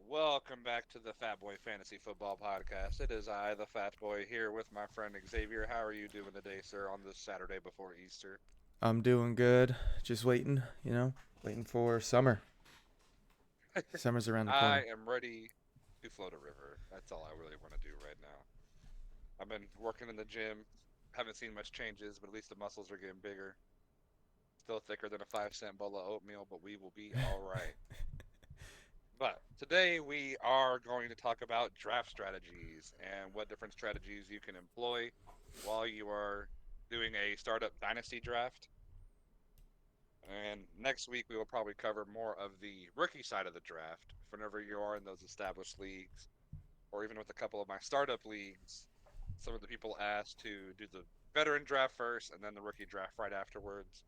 Welcome back to the Fat Boy Fantasy Football Podcast. It is I, the Fat Boy, here with my friend Xavier. How are you doing today, sir, on this Saturday before Easter? I'm doing good. Just waiting, waiting for summer. Summer's around the I corner. am ready to float a river. That's all I really want to do right now. I've been working in the gym. Haven't seen much changes, but at least the muscles are getting bigger. Still thicker than a 5-cent bowl of oatmeal, but we will be all right. But today we are going to talk about draft strategies and what different strategies you can employ while you are doing a startup dynasty draft. And next week we will probably cover more of the rookie side of the draft. Whenever you are in those established leagues, or even with a couple of my startup leagues, some of the people asked to do the veteran draft first and then the rookie draft right afterwards.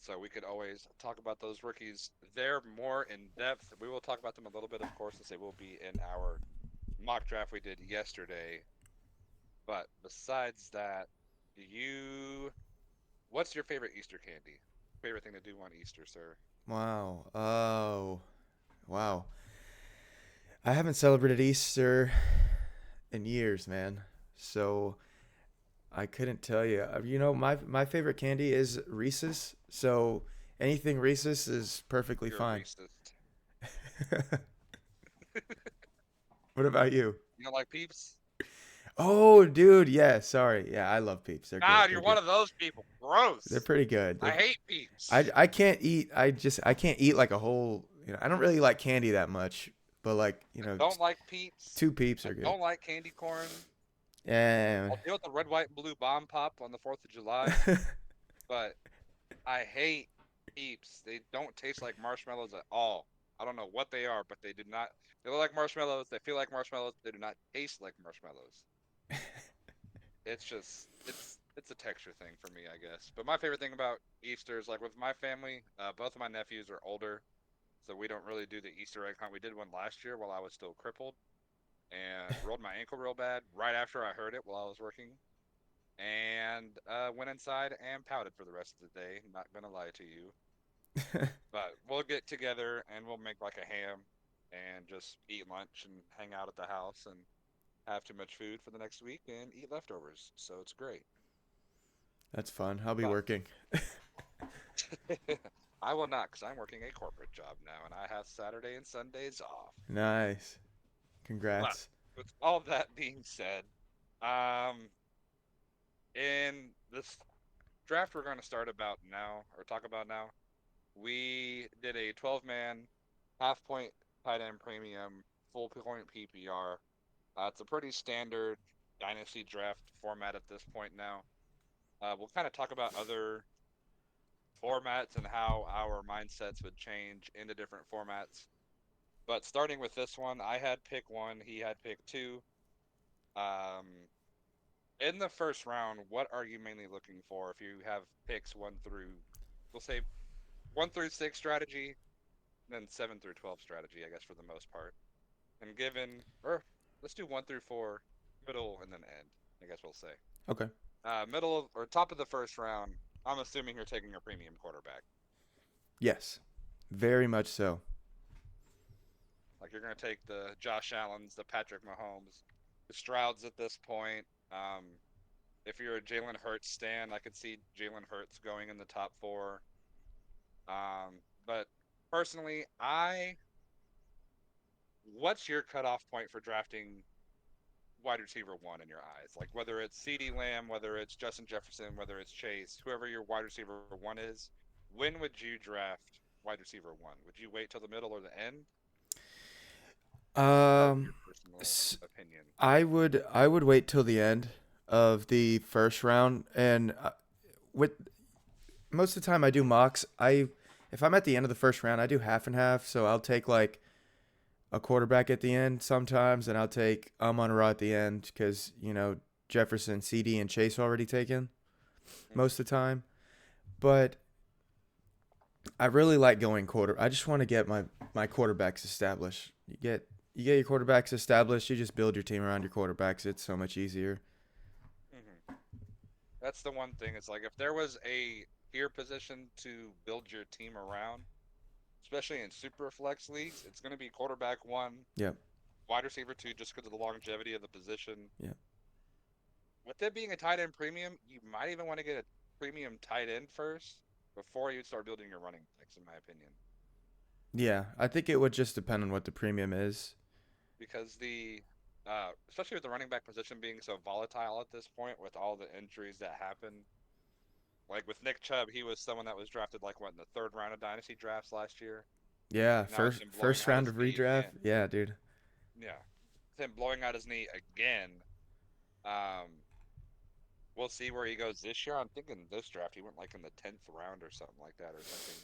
So we could always talk about those rookies there more in depth. We will talk about them a little bit, of course, since they will be in our mock draft we did yesterday. But besides that, you, what's your favorite Easter candy? Favorite thing to do on Easter, sir? Wow. Oh, wow. I haven't celebrated Easter in years, man. So I couldn't tell you. My favorite candy is Reese's. So anything Reese's is perfectly You're a fine. racist. What about you? You don't like Peeps? Oh, dude, yeah. Sorry. Yeah, I love Peeps. They're good. God, They're you're one good. of those people. They're Gross. pretty good. I They're hate I Peeps. I can't eat. I can't eat like a whole. I don't really like candy that much, but like I don't like Peeps. two peeps I are good. don't like candy corn. Yeah. I'll deal with the red, white, and blue bomb pop on the 4th of July, but I hate Peeps. They don't taste like marshmallows at all. I don't know what they are, but they do not. They look like marshmallows. They feel like marshmallows. They do not taste like marshmallows. It's just it's a texture thing for me, I guess. But my favorite thing about Easter is like with my family, both of my nephews are older, so we don't really do the Easter egg hunt. We did one last year while I was still crippled and rolled my ankle real bad right after I heard it while I was working, and went inside and pouted for the rest of the day. Not gonna lie to you, but we'll get together and we'll make like a ham and just eat lunch and hang out at the house and have too much food for the next week and eat leftovers. So it's great. That's fun. I'll be But working. I will not, because I'm working a corporate job now and I have Saturday and Sundays off. Nice. But Congrats. with all that being said, um, in this draft we're going to start about now, or talk about now, we did a 12-man half point tight end premium full point PPR. It's a pretty standard dynasty draft format at this point now. We'll kind of talk about other formats and how our mindsets would change into different formats. But starting with this one, I had pick one, he had pick two. Um, in the first round, what are you mainly looking for if you have picks one through, we'll say 1 through 6 strategy, then 7 through 12 strategy, I guess, for the most part. And given, or let's do 1 through 4, middle, and then end, I guess we'll say. Okay. Middle of, or top of the first round, I'm assuming you're taking a premium quarterback. Yes. Very much so. Like you're going to take the Josh Allens, the Patrick Mahomes, the Strouds at this point. If you're a Jalen Hurts stan, I could see Jalen Hurts going in the top four. But personally, what's your cutoff point for drafting wide receiver one in your eyes? Like whether it's CeeDee Lamb, whether it's Justin Jefferson, whether it's Chase, whoever your wide receiver one is, when would you draft wide receiver one? Would you wait till the middle or the end? That would be Um, your personal s- opinion. I would wait till the end of the first round, and with most of the time I do mocks. If I'm at the end of the first round, I do half and half. So I'll take like a quarterback at the end sometimes, and I'll take Amon-Ra at the end because Jefferson, CD, and Chase already taken Mm-hmm. most of the time. But I really like going quarter. I just want to get my quarterbacks established. You get your quarterbacks established. You just build your team around your quarterbacks. It's so much easier. Mm-hmm. That's the one thing. It's like if there was a tier position to build your team around, especially in super flex leagues, it's going to be quarterback one, Yep. wide receiver two, just because of the longevity of the position. Yep. With it being a tight end premium, you might even want to get a premium tight end first before you start building your running backs, in my opinion. Yeah, I think it would just depend on what the premium is. Because especially with the running back position being so volatile at this point, with all the injuries that happen. Like with Nick Chubb, he was someone that was drafted like what in the third round of Dynasty drafts last year. Yeah, Now it's first him blowing first out round his of knee redraft. again. Yeah, dude. Yeah, it's him blowing out his knee again. Um, we'll see where he goes this year. I'm thinking this draft he went like in the 10th round or something like that, or something.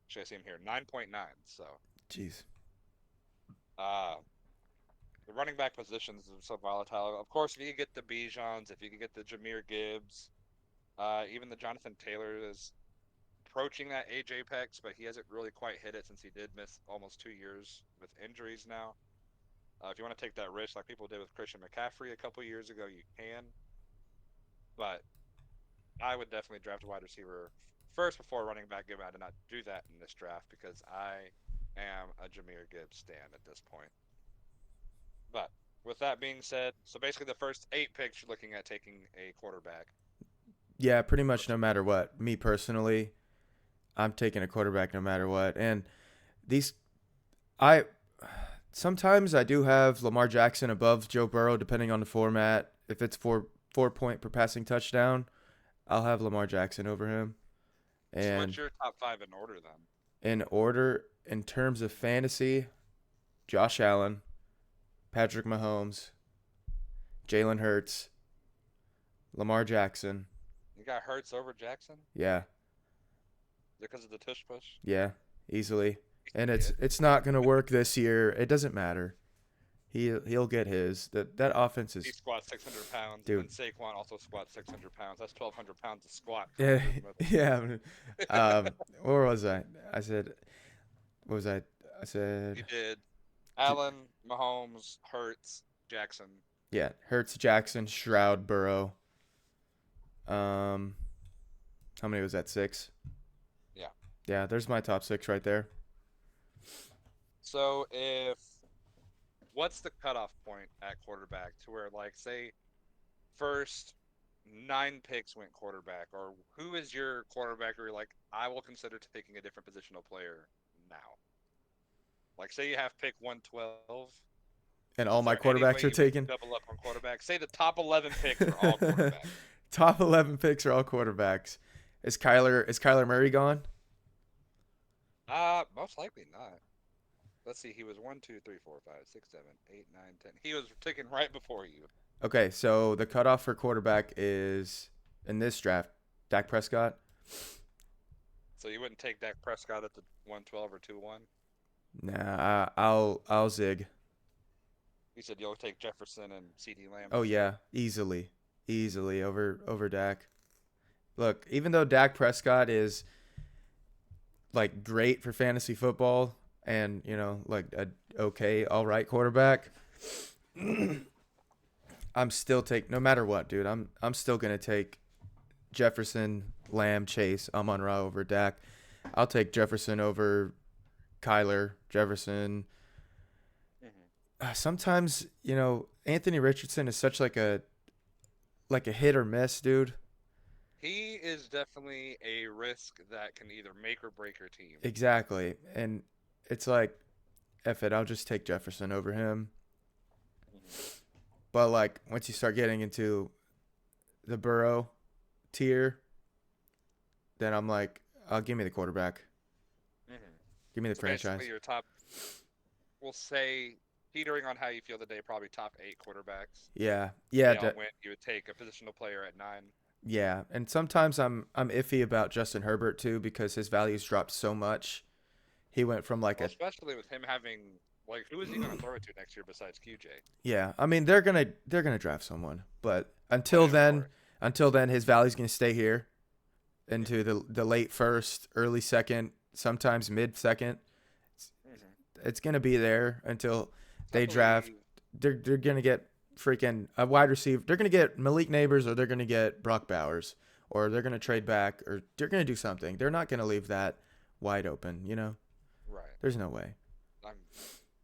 Should I see him here? 9.9. So, Jeez. uh, the running back positions are so volatile. Of course, if you could get the Bijans, if you could get the Jameer Gibbs, even the Jonathan Taylor is approaching that age apex, but he hasn't really quite hit it since he did miss almost 2 years with injuries now. If you want to take that risk, like people did with Christian McCaffrey a couple years ago, you can. But I would definitely draft a wide receiver first before running back. Given I did not do that in this draft because I am a Jameer Gibbs stan at this point. But with that being said, so basically the first 8 picks you're looking at taking a quarterback. Yeah, pretty much no matter what. Me personally, I'm taking a quarterback no matter what. And these I sometimes I do have Lamar Jackson above Joe Burrow depending on the format. If it's 4 point per passing touchdown, I'll have Lamar Jackson over him. So what's And your top five in order then? in order in terms of fantasy, Josh Allen, Patrick Mahomes, Jalen Hurts, Lamar Jackson. You got Hurts over Jackson Yeah, because of the tush push. yeah, easily. And it's Idiot. it's not gonna work this year. It doesn't matter. He'll get his. That offense He is, squats 600 pounds, and then dude. Saquon also squats 600 pounds. That's 1,200 pounds to squat coming Yeah, through the middle. yeah. Where was I? I said, what was I? I You said, did J- Allen, Mahomes, Hurts, Jackson. yeah. Hurts, Jackson, Shroud, Burrow. Um, how many was that? 6. Yeah. Yeah, there's my top 6 right there. So if what's the cutoff point at quarterback to where like say first 9 picks went quarterback, or who is your quarterback where you're like I will consider taking a different positional player now? Like say you have pick 112. And all Is my there any way quarterbacks are you would taken. double up on quarterback? Say the top 11 picks are all quarterback. Top 11 picks are all quarterbacks. Is Kyler Murray gone? Most likely not. Let's see. He was 1, 2, 3, 4, 5, 6, 7, 8, 9, 10. He was taken right before you. Okay, so the cutoff for quarterback is in this draft, Dak Prescott. So you wouldn't take Dak Prescott at the 112 or 2-1. Nah, I'll zig. You said you'll take Jefferson and C.D. Lamb Oh instead. yeah, easily over Dak. Look, even though Dak Prescott is like great for fantasy football and like a okay, all right quarterback, I'm still take no matter what, dude. I'm still gonna take Jefferson, Lamb, Chase, Amon-Ra over Dak. I'll take Jefferson over Kyler, Jefferson. Hmm. Sometimes Anthony Richardson is such like a hit or miss, dude. He is definitely a risk that can either make or break your team. Exactly, and it's like, F it, I'll just take Jefferson over him. Hmm. But like once you start getting into the Burrow tier, then I'm like, give me the quarterback, Hmm. give me the So basically, franchise. your top, we'll say, teetering on how you feel today, probably top 8 quarterbacks. Yeah, If yeah, they all went, you would take a positional player at 9. yeah. And sometimes I'm iffy about Justin Herbert too because his value's dropped so much. He went from like Well, a especially with him having, like, who is he going to throw it to next year besides QJ? yeah. I mean they're gonna draft someone, but Oh, yeah, of course. until then his value's gonna stay here into the late first, early second, sometimes mid second. Hmm. It's gonna be there until I they draft. believe. They're gonna get freaking a wide receiver. They're gonna get Malik Neighbors or they're gonna get Brock Bowers or they're gonna trade back or they're gonna do something. They're not gonna leave that wide open. Right. There's no way. Um,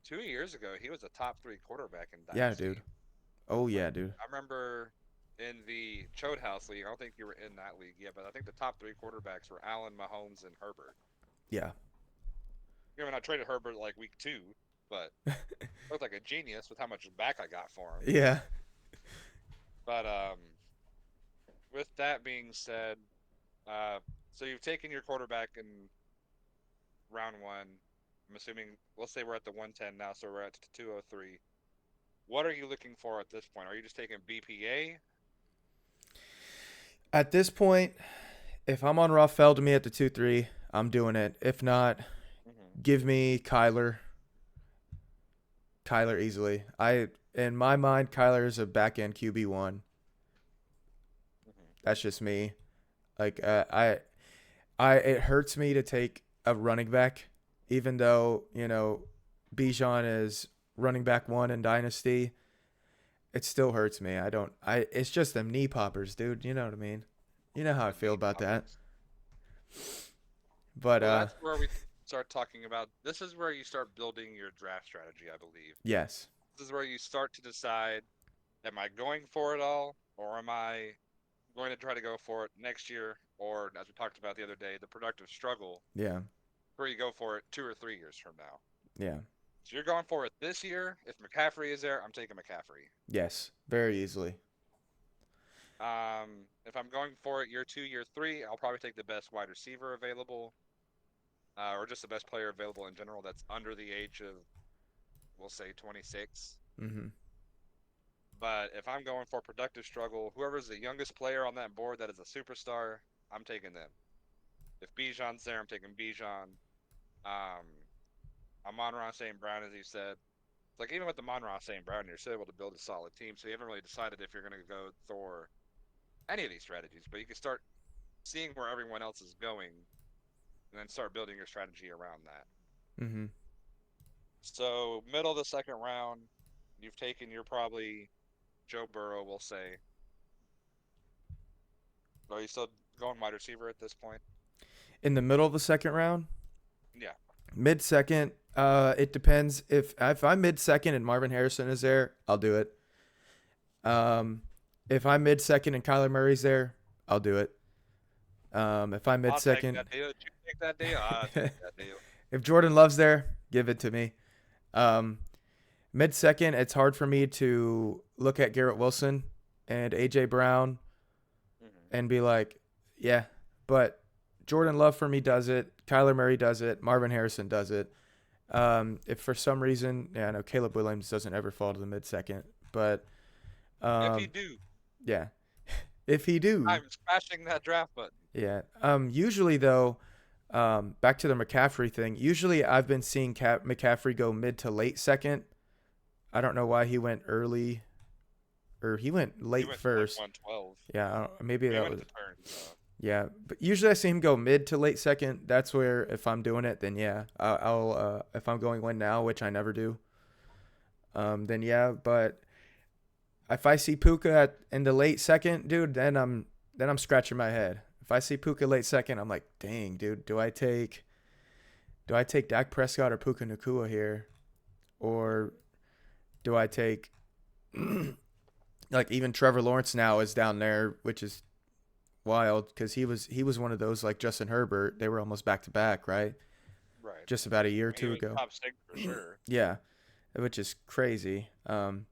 2 years ago, he was a top three quarterback in Yeah, dude. Dynasty. Oh Like yeah, dude. I remember in the Chode House League, I don't think you were in that league yet, but I think the top three quarterbacks were Allen, Mahomes, and Herbert. Yeah. You know, I traded Herbert like week two, but looked like a genius with how much back I got for him. Yeah. But with that being said, uh, so you've taken your quarterback in round one. I'm assuming, let's say we're at the 110 now, so we're at 203. What are you looking for at this point? Are you just taking BPA? At this point, if I'm on Rafael to me at the 2-3, I'm doing it. If not, Mm-hmm. give me Kyler. Kyler easily. In my mind, Kyler is a back end QB1. Mm-hmm. That's just me. Like it hurts me to take a running back, even though Bijan is running back one in Dynasty. It still hurts me. I don't. I. It's just them knee poppers, dude. You know what I mean. You know how I The feel knee about that. poppers. But Well, that's where we start talking about. This is where you start building your draft strategy, I believe. yes. This is where you start to decide, am I going for it all, or am I going to try to go for it next year, or as we talked about the other day, the productive struggle, Yeah. where you go for it 2 or 3 years from now. Yeah. So you're going for it this year. If McCaffrey is there, I'm taking McCaffrey. Yes. Very easily. If I'm going for it year two, year three, I'll probably take the best wide receiver available, or just the best player available in general that's under the age of, we'll say, 26. Mhm. But if I'm going for productive struggle, whoever's the youngest player on that board that is a superstar, I'm taking them. If Bijan's there, I'm taking Bijan. Um, Amon-Ra St. Brown, as you said. Like, even with the Amon-Ra St. Brown, you're still able to build a solid team. So you haven't really decided if you're going to go for any of these strategies, but you can start seeing where everyone else is going and then start building your strategy around that. Mhm. So, middle of the second round, you've taken your probably Joe Burrow, we'll say. Are you still going wide receiver at this point? In the middle of the second round, Yeah. mid second. It depends. If I'm mid second and Marvin Harrison is there, I'll do it. If I'm mid second and Kyler Murray's there, I'll do it. If I'm mid I'll take second, that deal. Did you take that deal? I'll take that deal. if Jordan Love's there, give it to me. Um, Mid second, it's hard for me to look at Garrett Wilson and AJ Brown Mm-hmm. and be like, yeah, but Jordan Love for me does it. Kyler Murray does it. Marvin Harrison does it. If for some reason, yeah, I know Caleb Williams doesn't ever fall to the mid second, but If you um, do, yeah, if he do, I'm smashing that draft button. yeah. Usually though, back to the McCaffrey thing. Usually I've been seeing McCaffrey go mid to late second. I don't know why he went early or he went He late went to like first. 112. Yeah, maybe He that went was to turn. So. yeah. But usually I see him go mid to late second. That's where if I'm doing it, then yeah, I'll if I'm going win now, which I never do, then yeah. But if I see Puka in the late second, dude, then I'm scratching my head. If I see Puka late second, I'm like, dang, dude, do I take Dak Prescott or Puka Nakua here, or do I take like even Trevor Lawrence now is down there, which is wild because he was one of those like Justin Herbert. They were almost back to back, right? Right. Just about a year or He two was ago. top six for sure. Yeah, which is crazy. And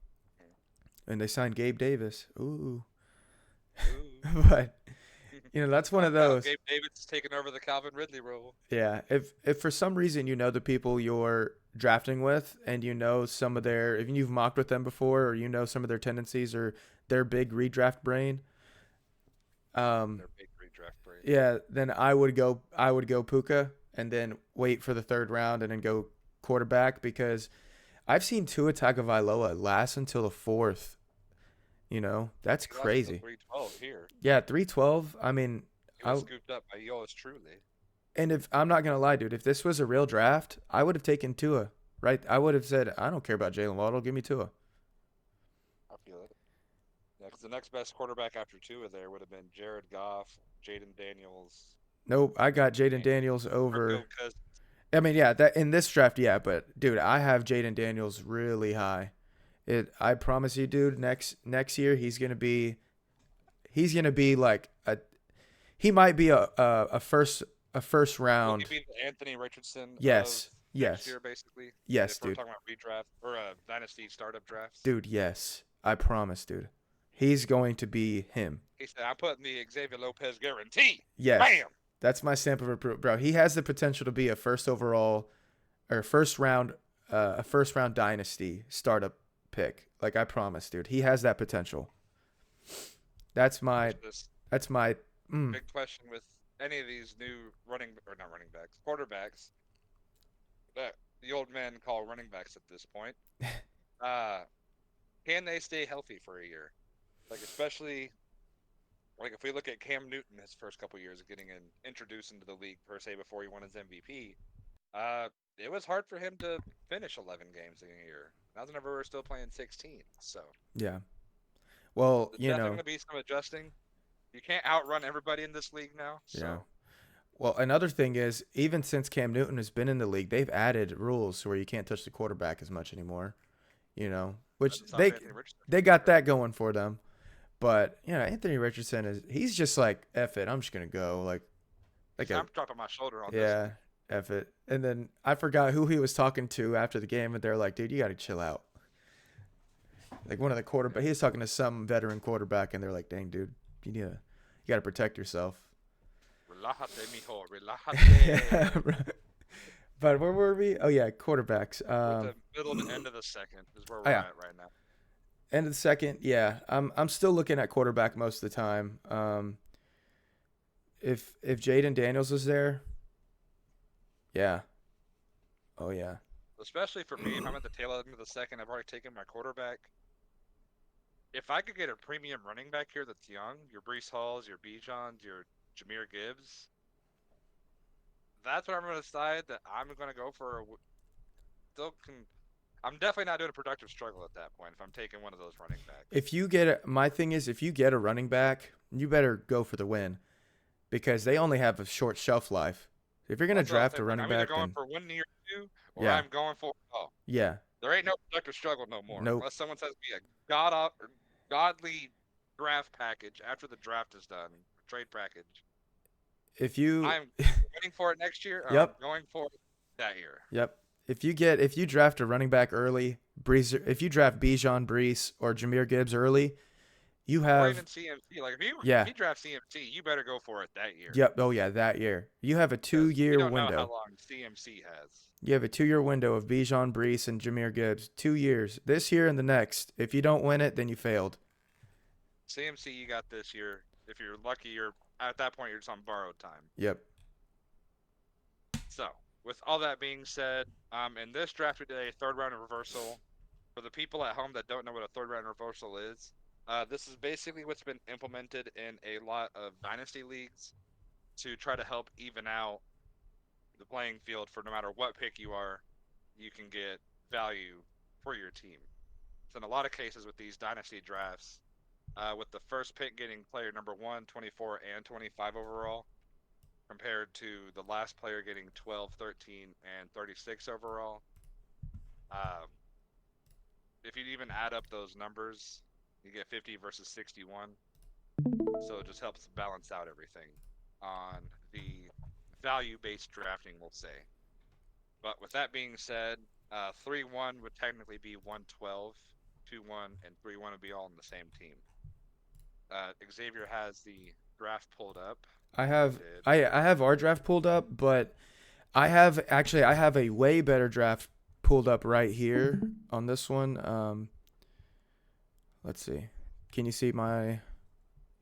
they signed Gabe Davis. Ooh, Ooh. but that's one Watch of out, those. Gabe Davis is taking over the Calvin Ridley role. Yeah, if for some reason you know the people you're drafting with and you know some of their if you've mocked with them before or you know some of their tendencies or their big redraft brain, um, Their big redraft brain. yeah, then I would go Puka and then wait for the third round and then go quarterback because I've seen Tua Tagovailoa last until the fourth. That's He lost to crazy. 312 here. Yeah, 312. I mean, He was I scooped up by yours truly. and if I'm not gonna lie, dude, if this was a real draft, I would have taken Tua. Right? I would have said, I don't care about Jalen Waddle. Give me Tua. I feel it. Yeah, because the next best quarterback after Tua there would have been Jared Goff, Jaden Daniels, Nope, I got Jaden and Daniels over. Kirko Cousins. I mean, yeah, that in this draft, yeah, but dude, I have Jaden Daniels really high. I promise you, dude, next year he's gonna be like he might be a first Will he round. be the Anthony Richardson of Yes, next yes, year, basically? yes, If we're dude, talking about redraft or dynasty startup drafts. dude, yes. I promise, dude. He's going to be him. He said, "I'm putting the Xavier Lopez guarantee." Yes, Bam. that's my stamp of approval, bro. He has the potential to be a first overall or a first round dynasty startup pick. Like I promise, dude. He has that potential. That's my. There's this That's my. big question with any of these new running or not running backs, quarterbacks that the old men call running backs at this point. Uh, can they stay healthy for a year? Like especially like if we look at Cam Newton his first couple years of getting introduced into the league per se before he won his MVP, uh, it was hard for him to finish 11 games in a year. Now whenever we're still playing 16, so Yeah. Well, there's definitely going to be some adjusting. You can't outrun everybody in this league now, Yeah. so Well, another thing is, even since Cam Newton has been in the league, they've added rules where you can't touch the quarterback as much anymore. Which doesn't stop they Anthony Richardson they from got scoring. that going for them. But Anthony Richardson he's just like F it, I'm just gonna go like a I'm dropping my shoulder on this yeah one. F it. And then I forgot who he was talking to after the game, and they're like, dude, you got to chill out. Like one of the quarterback, he was talking to some veteran quarterback, and they're like, dang, dude, you got to protect yourself. Relájate, mijo, Yeah, relájate. right. But where were we? Oh yeah, quarterbacks. We're at the middle to end of the second is where Oh we're yeah, at right now. end of the second. Yeah, I'm still looking at quarterback most of the time. If Jaden Daniels was there, yeah. Oh yeah. Especially for me, if I'm at the tail end of the second, I've already taken my quarterback. If I could get a premium running back here that's young, your Brees Halls, your Bijans, your Jameer Gibbs, that's what I'm going to decide that I'm going to go for. Still can, I'm definitely not doing a productive struggle at that point if I'm taking one of those running backs. My thing is, if you get a running back, you better go for the win because they only have a short shelf life. If you're gonna That's what I'm draft saying. a Like running I'm either back, going then for 1 year two, or yeah, I'm going for yeah, there ain't no productive struggle no more nope. unless someone says me a godly draft package after the draft is done, trade package. If you, I'm waiting for it next year, or I'm yep, going for it that year. yep. If you draft a running back early, if you draft Bijan, Brees, or Jameer Gibbs early, you Or have even CMC. Like if yeah, you draft CMC, you better go for it that year yep, oh yeah, that year you have a two because we year don't know how window. long CMC has. You have a 2 year window of Bijan, Brees, and Jameer Gibbs. 2 years, this year and the next. If you don't win it, then you failed. CMC you got this year. If you're lucky, you're at that point you're just on borrowed time. Yep. So with all that being said, in this draft we did a third round reversal. For the people at home that don't know what a third round reversal is, this is basically what's been implemented in a lot of dynasty leagues to try to help even out the playing field for no matter what pick you are, you can get value for your team. So in a lot of cases with these dynasty drafts, with the first pick getting player number 1, 24, and 25 overall, compared to the last player getting 12, 13, and 36 overall. Uh, if you even add up those numbers, you get 50 versus 61. So it just helps balance out everything on the value-based drafting, we'll say. But with that being said, 3-1 would technically be 112, 2-1, and 3-1 would be all on the same team. Xavier has the draft pulled up. I have I have our draft pulled up, but I have a way better draft pulled up right here on this one. Let's see. Can you see my Yeah,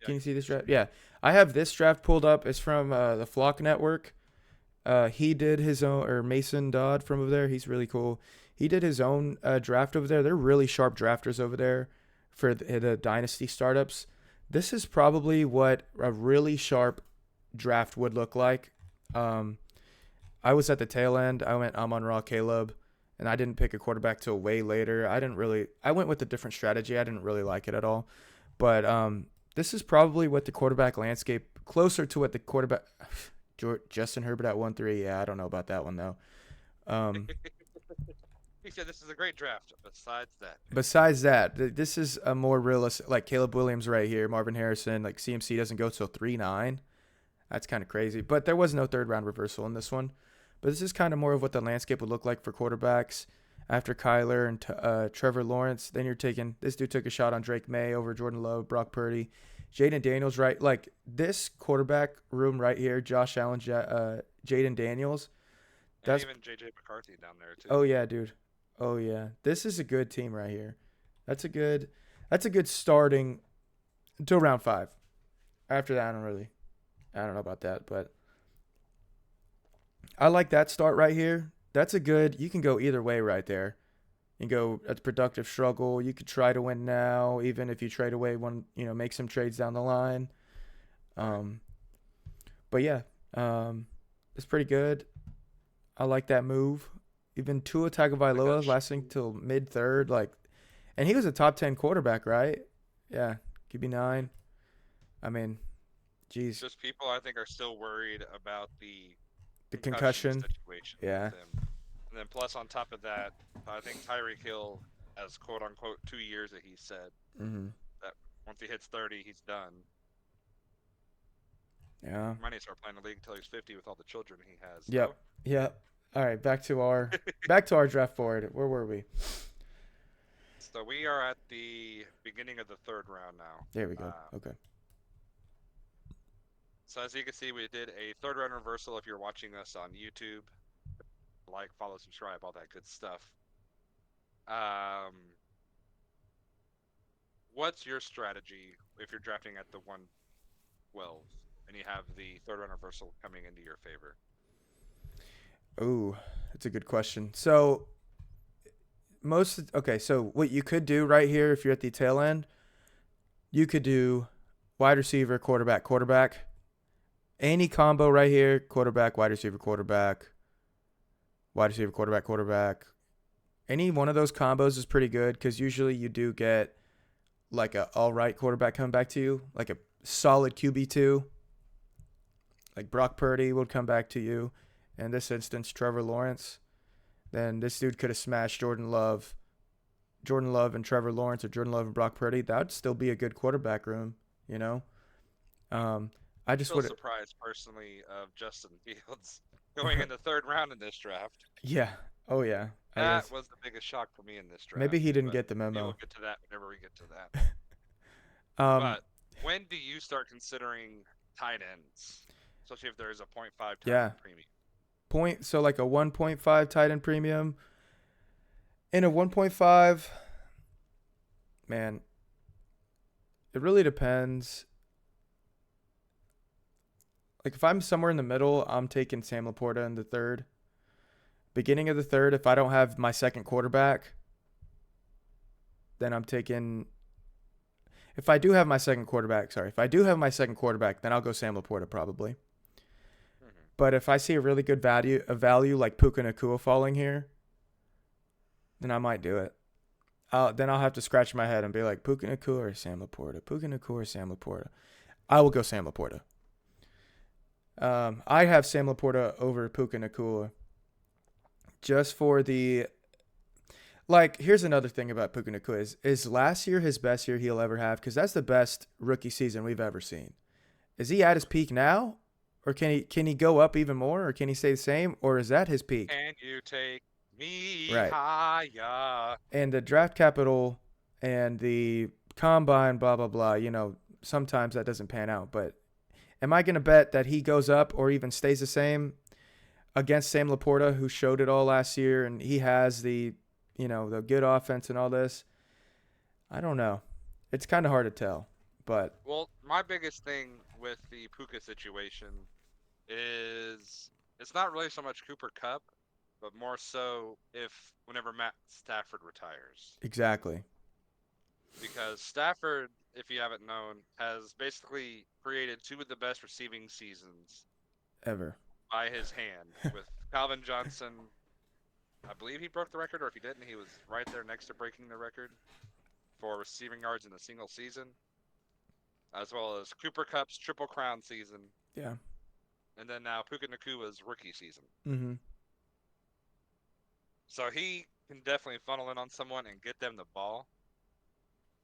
Can you see this draft? Yeah. I have this draft pulled up. It's from the Flock Network. He did his own, or Mason Dodd from over there. He's really cool. He did his own draft over there. They're really sharp drafters over there for the dynasty startups. This is probably what a really sharp draft would look like. Um, I was at the tail end. I went Amon Ra Caleb, and I didn't pick a quarterback till way later. I went with a different strategy. I didn't really like it at all. But this is probably what the quarterback landscape, closer to what the quarterback, Justin Herbert at 1-3. Yeah, I don't know about that one though. Um, He said this is a great draft. Besides that, Besides that, this is a more realistic. Like Caleb Williams right here, Marvin Harrison. Like CMC doesn't go till 3-9. That's kind of crazy. But there was no third round reversal in this one. But this is kind of more of what the landscape would look like for quarterbacks after Kyler and Trevor Lawrence. Then you're taking this dude took a shot on Drake May over Jordan Love, Brock Purdy, Jaden Daniels. Right, like this quarterback room right here, Josh Allen, Jaden Daniels. and That's even JJ McCarthy down there too. oh yeah, dude. Oh yeah, this is a good team right here. That's a good. That's a good starting until round 5. After that, I don't know about that, but I like that start right here. That's a good. You can go either way right there. You can go a productive struggle. You could try to win now, even if you trade away one. Make some trades down the line. Right. Um, but yeah, it's pretty good. I like that move. Even Tua I got Tagovailoa lasting till mid third, like, and he was a top 10 quarterback, right? Yeah, QB9. I mean, geez, just people I think are still worried about the the concussion concussion. situation with Yeah. him. And then plus on top of that, I think Tyreek Hill has quote unquote 2 years that he said Mhm. that once he hits 30, he's done. Yeah. He might need to start playing the league until he's 50 with all the children he has, Yep. though. Yep. All right, back to our draft board. Where were we? So we are at the beginning of the third round now. There we go. Uh, Okay. so as you can see, we did a third round reversal. If you're watching us on YouTube, like, follow, subscribe, all that good stuff. Um, what's your strategy if you're drafting at the 112 and you have the third round reversal coming into your favor? Ooh, that's a good question. So okay, so what you could do right here if you're at the tail end, you could do wide receiver, quarterback, quarterback. Any combo right here, quarterback, wide receiver, quarterback, wide receiver, quarterback, quarterback. Any one of those combos is pretty good because usually you do get like a all right quarterback coming back to you, like a solid QB2. Like Brock Purdy would come back to you. In this instance, Trevor Lawrence. Then this dude could have smashed Jordan Love and Trevor Lawrence, or Jordan Love and Brock Purdy. That would still be a good quarterback room, you know. Um, I just Still would, surprised personally of Justin Fields going in the third round in this draft. yeah, oh yeah, I That guess was the biggest shock for me in this maybe draft, he didn't but get the we will memo. get to that whenever we get to that. Um, But when do you start considering tight ends, especially if there is a point 0.5 tight yeah, end premium? so like a 1.5 tight end premium and a 1.5. Man, it really depends. Like if I'm somewhere in the middle, I'm taking Sam Laporta in the third. Beginning of the third, if I don't have my second quarterback, then I'm taking. If I do have my second quarterback, sorry, if I do have my second quarterback, then I'll go Sam Laporta probably. Mm-hmm. But if I see a really good value like Puka Nakua falling here, then I might do it. Then I'll have to scratch my head and be like Puka Nakua or Sam Laporta, Puka Nakua or Sam Laporta. I will go Sam Laporta. I have Sam Laporta over Puka Nakua just for the like. Here's another thing about Puka Nakua is last year his best year he'll ever have because that's the best rookie season we've ever seen. Is he at his peak now, or can he go up even more, or can he stay the same, or is that his peak? Can you take me Right. higher? And the draft capital and the combine, blah blah blah. Sometimes that doesn't pan out. But am I gonna bet that he goes up or even stays the same against Sam Laporta, who showed it all last year, and he has the good offense and all this? I don't know. It's kind of hard to tell, but Well, my biggest thing with the Puka situation is it's not really so much Cooper Cup, but more so if whenever Matt Stafford retires. exactly, Because Stafford, if you haven't known, has basically created two of the best receiving seasons ever. by his hand with Calvin Johnson. I believe he broke the record, or if he didn't, he was right there next to breaking the record for receiving yards in a single season, as well as Cooper Cup's Triple Crown season. Yeah. and then now Puka Nakua's rookie season. Mm-hmm. So he can definitely funnel in on someone and get them the ball.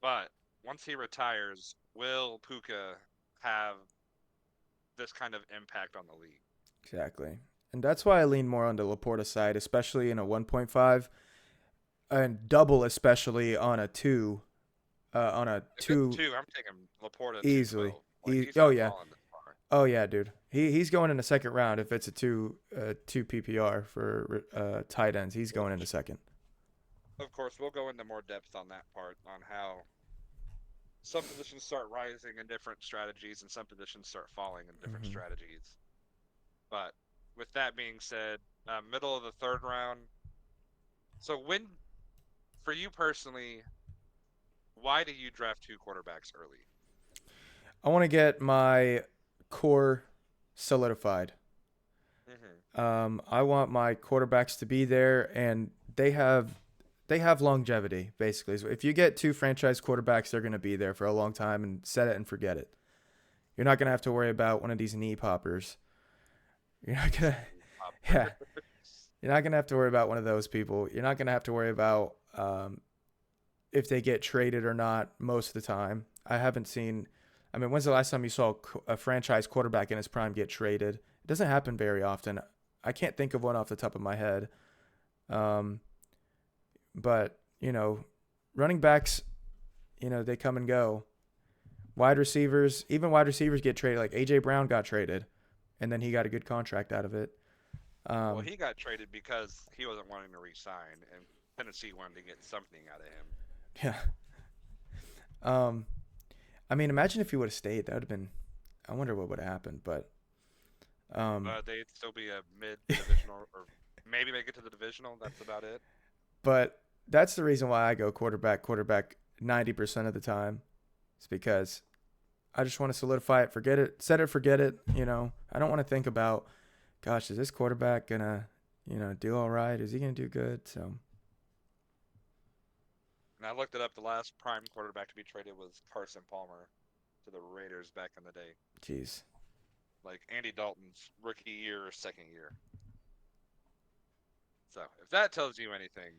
But once he retires, will Puka have this kind of impact on the league? Exactly. And that's why I lean more on the Laporta side, especially in a 1.5 and double, especially on a If it's 2 two, I'm taking Laporta easily. 212. Like he's Oh not yeah. falling this far. Oh yeah, dude. He's going in the second round if it's a 2 PPR for tight ends. He's going in the Which, second. of course, we'll go into more depth on that part on how some positions start rising in different strategies and some positions start falling in different Hmm. strategies. But with that being said, middle of the third round. So when, for you personally, why do you draft two quarterbacks early? I want to get my core solidified. Hmm. I want my quarterbacks to be there, and they have longevity basically. So if you get two franchise quarterbacks, they're going to be there for a long time and set it and forget it. You're not going to have to worry about one of these knee poppers. You're not gonna, yeah. You're not gonna have to worry about one of those people. You're not gonna have to worry about if they get traded or not most of the time. I haven't seen. I mean, when's the last time you saw a franchise quarterback in his prime get traded? It doesn't happen very often. I can't think of one off the top of my head. Um, but running backs, they come and go. Wide receivers, even wide receivers get traded. Like AJ Brown got traded, and then he got a good contract out of it. Well, Um, he got traded because he wasn't wanting to resign, and Tennessee wanted to get something out of him. yeah. Um, I mean, imagine if he would have stayed. That would have been. I wonder what would have happened. But um, They'd still be a mid-divisional, or maybe make it to the divisional. That's about it. but that's the reason why I go quarterback 90% of the time. It's because I just want to solidify it, forget it, set it, forget it. I don't want to think about, gosh, is this quarterback gonna, do all right? Is he gonna do good? So, And I looked it up. The last prime quarterback to be traded was Carson Palmer to the Raiders back in the day. geez, Like Andy Dalton's rookie year or second year. So if that tells you anything,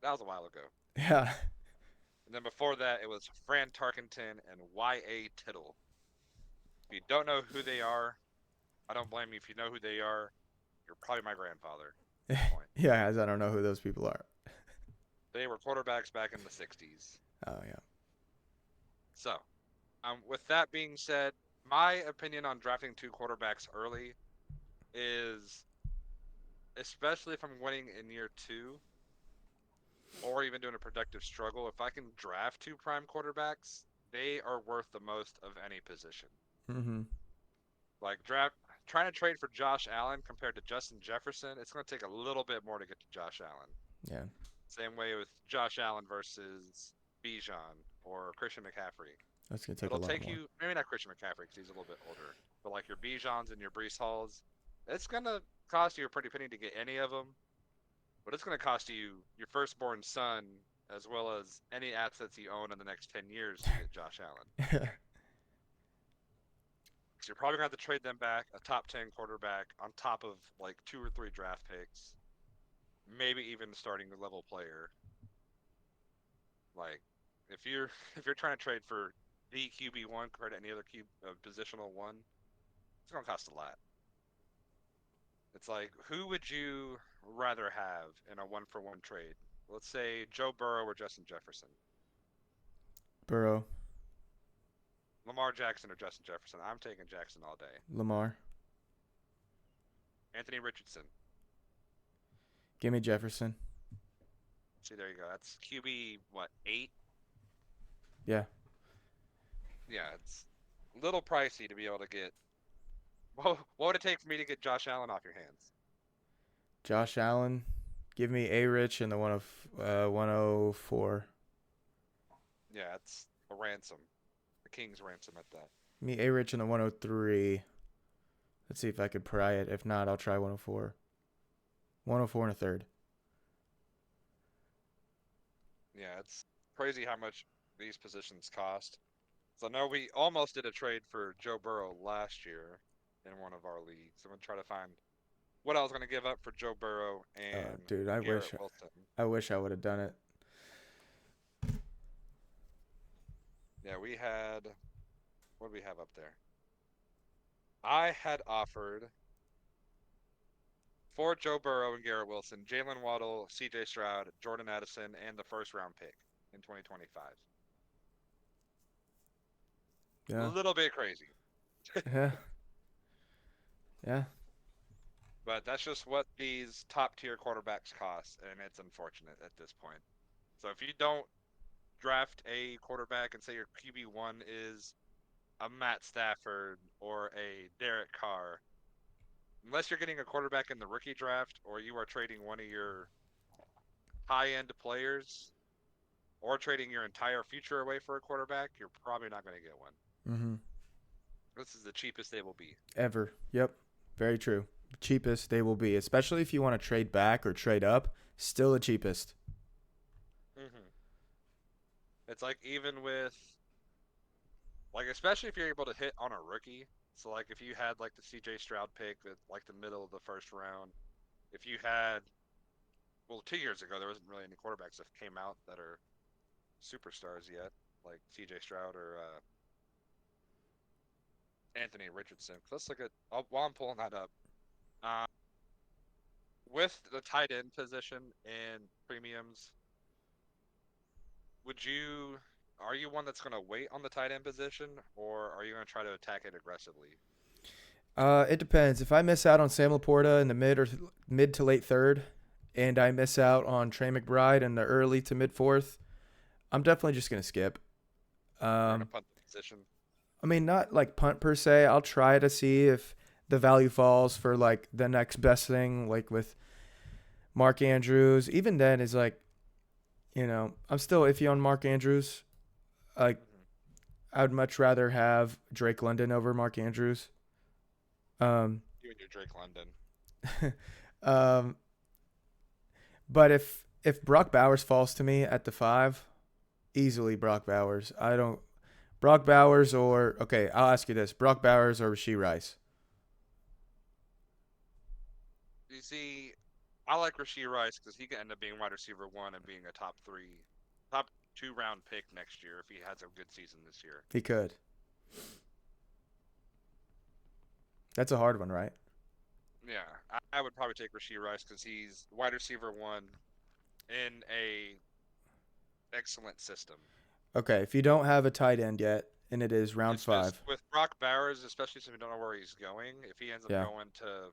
that was a while ago. yeah, And then before that, it was Fran Tarkenton and Y.A. Tittle. If you don't know who they are, I don't blame you. If you know who they are, you're probably my grandfather at this point. yeah. As I don't know who those people are. They were quarterbacks back in the 60s. Oh yeah, So, with that being said, my opinion on drafting two quarterbacks early is, especially if I'm winning in year two or even doing a productive struggle, if I can draft two prime quarterbacks, they are worth the most of any position. mm-hmm. Like trying to trade for Josh Allen compared to Justin Jefferson, it's going to take a little bit more to get to Josh Allen. Yeah, Same way with Josh Allen versus Bijan or Christian McCaffrey. that's gonna take a It'll lot take more. you, maybe not Christian McCaffrey because he's a little bit older, but like your Bijans and your Brees Halls, it's going to cost you a pretty penny to get any of them, but it's going to cost you your firstborn son as well as any assets you own in the next 10 years to get Josh Allen. So you're probably going to have to trade them back a top 10 quarterback on top of like two or three draft picks, maybe even starting a level player. Like if you're if you're trying to trade for the QB1 compared to any other positional one, it's going to cost a lot. It's like, who would you rather have in a one for one trade? Let's say Joe Burrow or Justin Jefferson, Burrow, Lamar Jackson or Justin Jefferson. I'm taking Jackson all day. Lamar, Anthony Richardson. give me Jefferson. See, there you go. That's QB what, 8? Yeah, Yeah, it's a little pricey to be able to get. What would it take for me to get Josh Allen off your hands? Josh Allen, give me A Rich and the 104. Yeah, it's a ransom, the king's ransom at that. Me A Rich and the 103. Let's see if I could pry it. If not, I'll try 104. 104 and a third. Yeah, it's crazy how much these positions cost. So I know we almost did a trade for Joe Burrow last year. in one of our leagues. I'm gonna try to find what I was gonna give up for Joe Burrow and Dude, Garrett Wilson. I wish I would have done it. Yeah, we had what did we have up there? I had offered for Joe Burrow and Garrett Wilson, Jalen Waddle, C.J. Stroud, Jordan Addison, and the first round pick in 2025. A Yeah, little bit crazy, yeah, yeah. but that's just what these top tier quarterbacks cost, and it's unfortunate at this point. So if you don't draft a quarterback and say your QB1 is a Matt Stafford or a Derek Carr, unless you're getting a quarterback in the rookie draft or you are trading one of your high end players or trading your entire future away for a quarterback, you're probably not going to get one. Mm-hmm. This is the cheapest they will be. Ever. Yep. Very true. Cheapest they will be, especially if you want to trade back or trade up. Still the cheapest. Hmm. It's like even with like especially if you're able to hit on a rookie. So like if you had like the CJ Stroud pick at like the middle of the first round, if you had well 2 years ago there wasn't really any quarterbacks that came out that are superstars yet, like CJ Stroud or Anthony Richardson. Let's look at while I'm pulling that up. Uh, with the tight end position and premiums, would you are you one that's going to wait on the tight end position or are you going to try to attack it aggressively? It depends. If I miss out on Sam Laporta in the mid to late third, and I miss out on Trey McBride in the early to mid fourth, I'm definitely just gonna skip. You're going to Um, punt the position. I mean, not like punt per se. I'll try to see if the value falls for like the next best thing, like with Mark Andrews. Even then, is like, I'm still iffy on Mark Andrews. Like, Hmm. I would much rather have Drake London over Mark Andrews. Um, You and your Drake London. um, but if Brock Bowers falls to me at the 5, easily Brock Bowers. I don't Brock Bowers or okay, I'll ask you this: Brock Bowers or Rasheed Rice? You see, I like Rasheed Rice because he could end up being wide receiver one and being a top 2 round pick next year if he has a good season this year. He could. That's a hard one, right? Yeah, I would probably take Rasheed Rice because he's wide receiver one in a excellent system. Okay, if you don't have a tight end yet, and it is round It's just 5, with Brock Bowers, especially since we don't know where he's going. If he ends up yeah. going to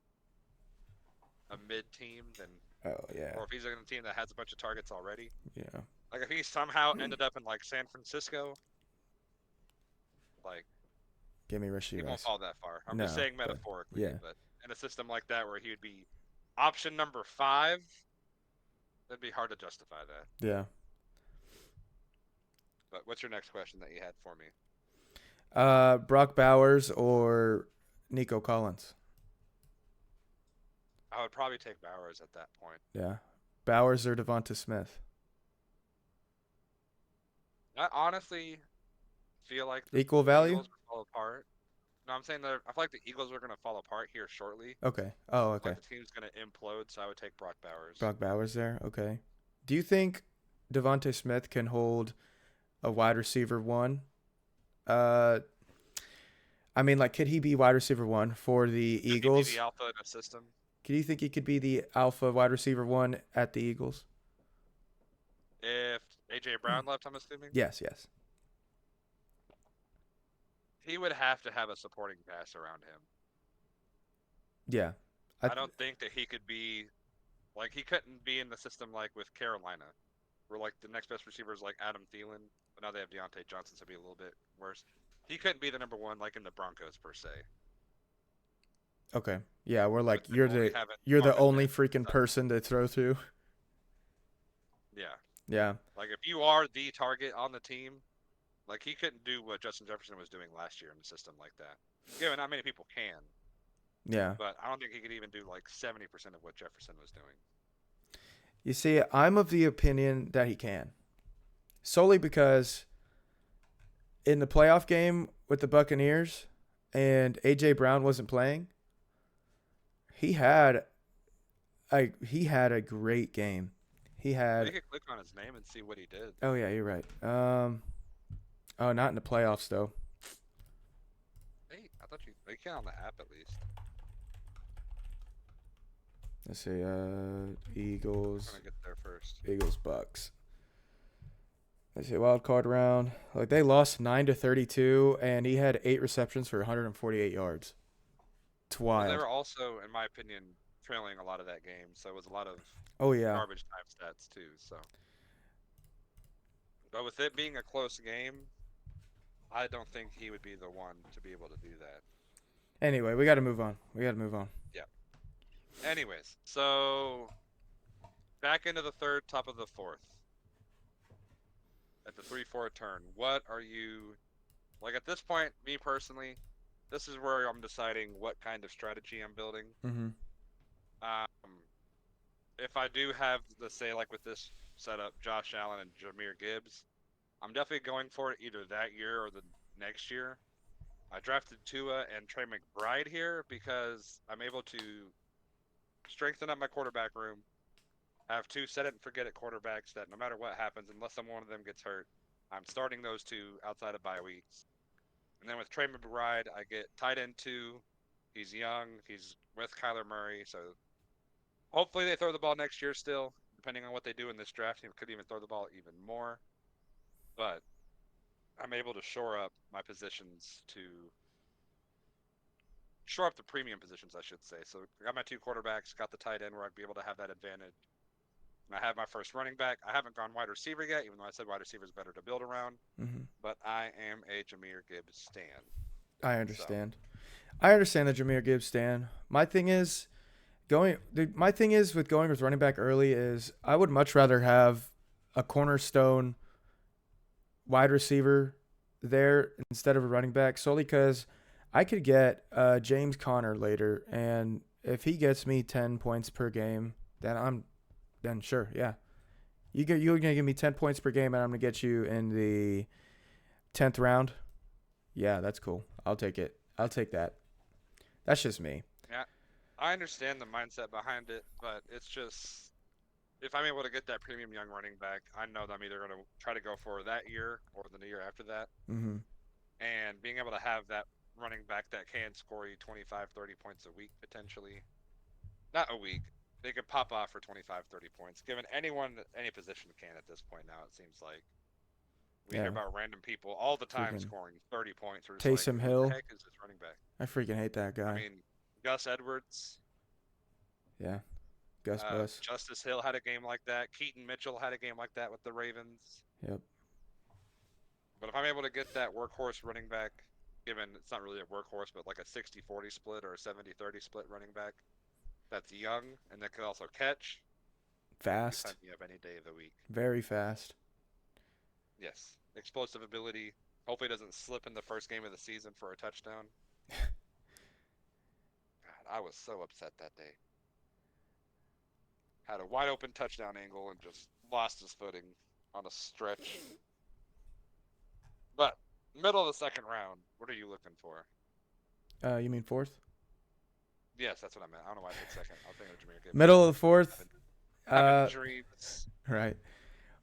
a mid team, then Oh yeah, or if he's in a team that has a bunch of targets already, yeah. like if he somehow ended up in like San Francisco, like Give me he Rasheed won't Rice. fall that far. I'm just No, saying but metaphorically, yeah, but in a system like that where he would be option number 5, that'd be hard to justify that. yeah. But what's your next question that you had for me? Brock Bowers or Nico Collins? I would probably take Bowers at that point. Yeah, Bowers or Devonta Smith? I honestly feel like the Equal value? Eagles will fall apart. No, I'm saying that I feel like the Eagles are going to fall apart here shortly. Okay. Oh, I feel like okay. the team's going to implode, so I would take Brock Bowers. Brock Bowers there. Okay. Do you think Devonta Smith can hold a wide receiver one? Uh, I mean, like, could he be wide receiver one for the Could he be the Eagles? alpha in a system? Do you think he could be the alpha wide receiver one at the Eagles? If AJ Brown left, I'm assuming Yes, yes. he would have to have a supporting cast around him. Yeah. I I don't think that he could be like he couldn't be in the system like with Carolina, where like the next best receiver is like Adam Thielen, but now they have Deontay Johnson, so it'd be a little bit worse. He couldn't be the number one like in the Broncos per se, okay. Yeah, we're with like them only having you're the Marvin only Mims. freaking person to throw to. Yeah, Yeah. like if you are the target on the team, like he couldn't do what Justin Jefferson was doing last year in the system like that. Yeah, not many people can, Yeah. but I don't think he could even do like 70% of what Jefferson was doing. You see, I'm of the opinion that he can. Solely because in the playoff game with the Buccaneers, and AJ Brown wasn't playing, he had he had a great game. He Well, had you could click on his name and see what he did. oh yeah, you're right. Oh, not in the playoffs though. Hey, I thought you can on the app at least. Let's see. I'm Eagles, gonna get there first. Eagles, Bucks. Let's see. Wild card round. Like they lost 9-32, and he had 8 receptions for 148 yards. It's Well, they wild. were also, in my opinion, trailing a lot of that game, so it was a lot of Oh yeah. garbage time stats too. So, but with it being a close game, I don't think he would be the one to be able to do that. Anyway, we got to move on. We got to move on. Yeah. Anyways, so back into the third, top of the fourth. At the 3-4 turn, what are you like at this point? Me personally, this is where I'm deciding what kind of strategy I'm building. Mm-hmm. Um, if I do have the say like with this setup, Josh Allen and Jahmyr Gibbs, I'm definitely going for it either that year or the next year. I drafted Tua and Trey McBride here because I'm able to strengthen up my quarterback room. Have two set it and forget it quarterbacks that no matter what happens, unless one of them gets hurt, I'm starting those two outside of bye weeks. And then with Trey McBride, I get tight end two. He's young. He's with Kyler Murray, so hopefully they throw the ball next year still. Depending on what they do in this draft, he could even throw the ball even more. But I'm able to shore up my positions to shore up the premium positions, I should say. So I got my two quarterbacks, got the tight end where I'd be able to have that advantage. And I have my first running back. I haven't gone wide receiver yet, even though I said wide receiver is better to build around. Mm-hmm. But I am a Jahmyr Gibbs stan. I So understand. I understand the Jahmyr Gibbs stand. My thing is my thing is with going with running back early is I would much rather have a cornerstone wide receiver there instead of a running back solely because I could get James Conner later, and if he gets me 10 points per game, then sure, yeah. You're gonna give me 10 points per game, and I'm gonna get you in the 10th round. Yeah, that's cool. I'll take it. I'll take that. That's just me. yeah, I understand the mindset behind it, but it's just if I'm able to get that premium young running back, I know that I'm either going to try to go for that year or the year after that. Mm-hmm. And being able to have that running back that can score you 25, 30 points a week potentially. Not a week. They could pop off for 25, 30 points. Given anyone, any position can at this point now, it seems like. We hear Yeah. about random people all the time Freaking scoring 30 points. We're just like, Taysom who the Hill. heck is this running back? I freaking hate that I guy. mean, Gus Edwards, Yeah. Gus Bus. Justice Hill had a game like that. Keaton Mitchell had a game like that with the Ravens. Yep. But if I'm able to get that workhorse running back, given it's not really a workhorse, but like a 60-40 split or a 70-30 split running back that's young and that could also catch, Fast. sign me up any day of the week. Very fast. Yes. Explosive ability. Hopefully it doesn't slip in the first game of the season for a touchdown. God, I was so upset that day. Had a wide open touchdown angle and just lost his footing on a stretch. But middle of the second round, what are you looking for? You mean fourth? Yes, that's what I meant. I don't know why I said second. I was thinking of Jahmyr Gibbs. Middle of the fourth. Having dreams. Right.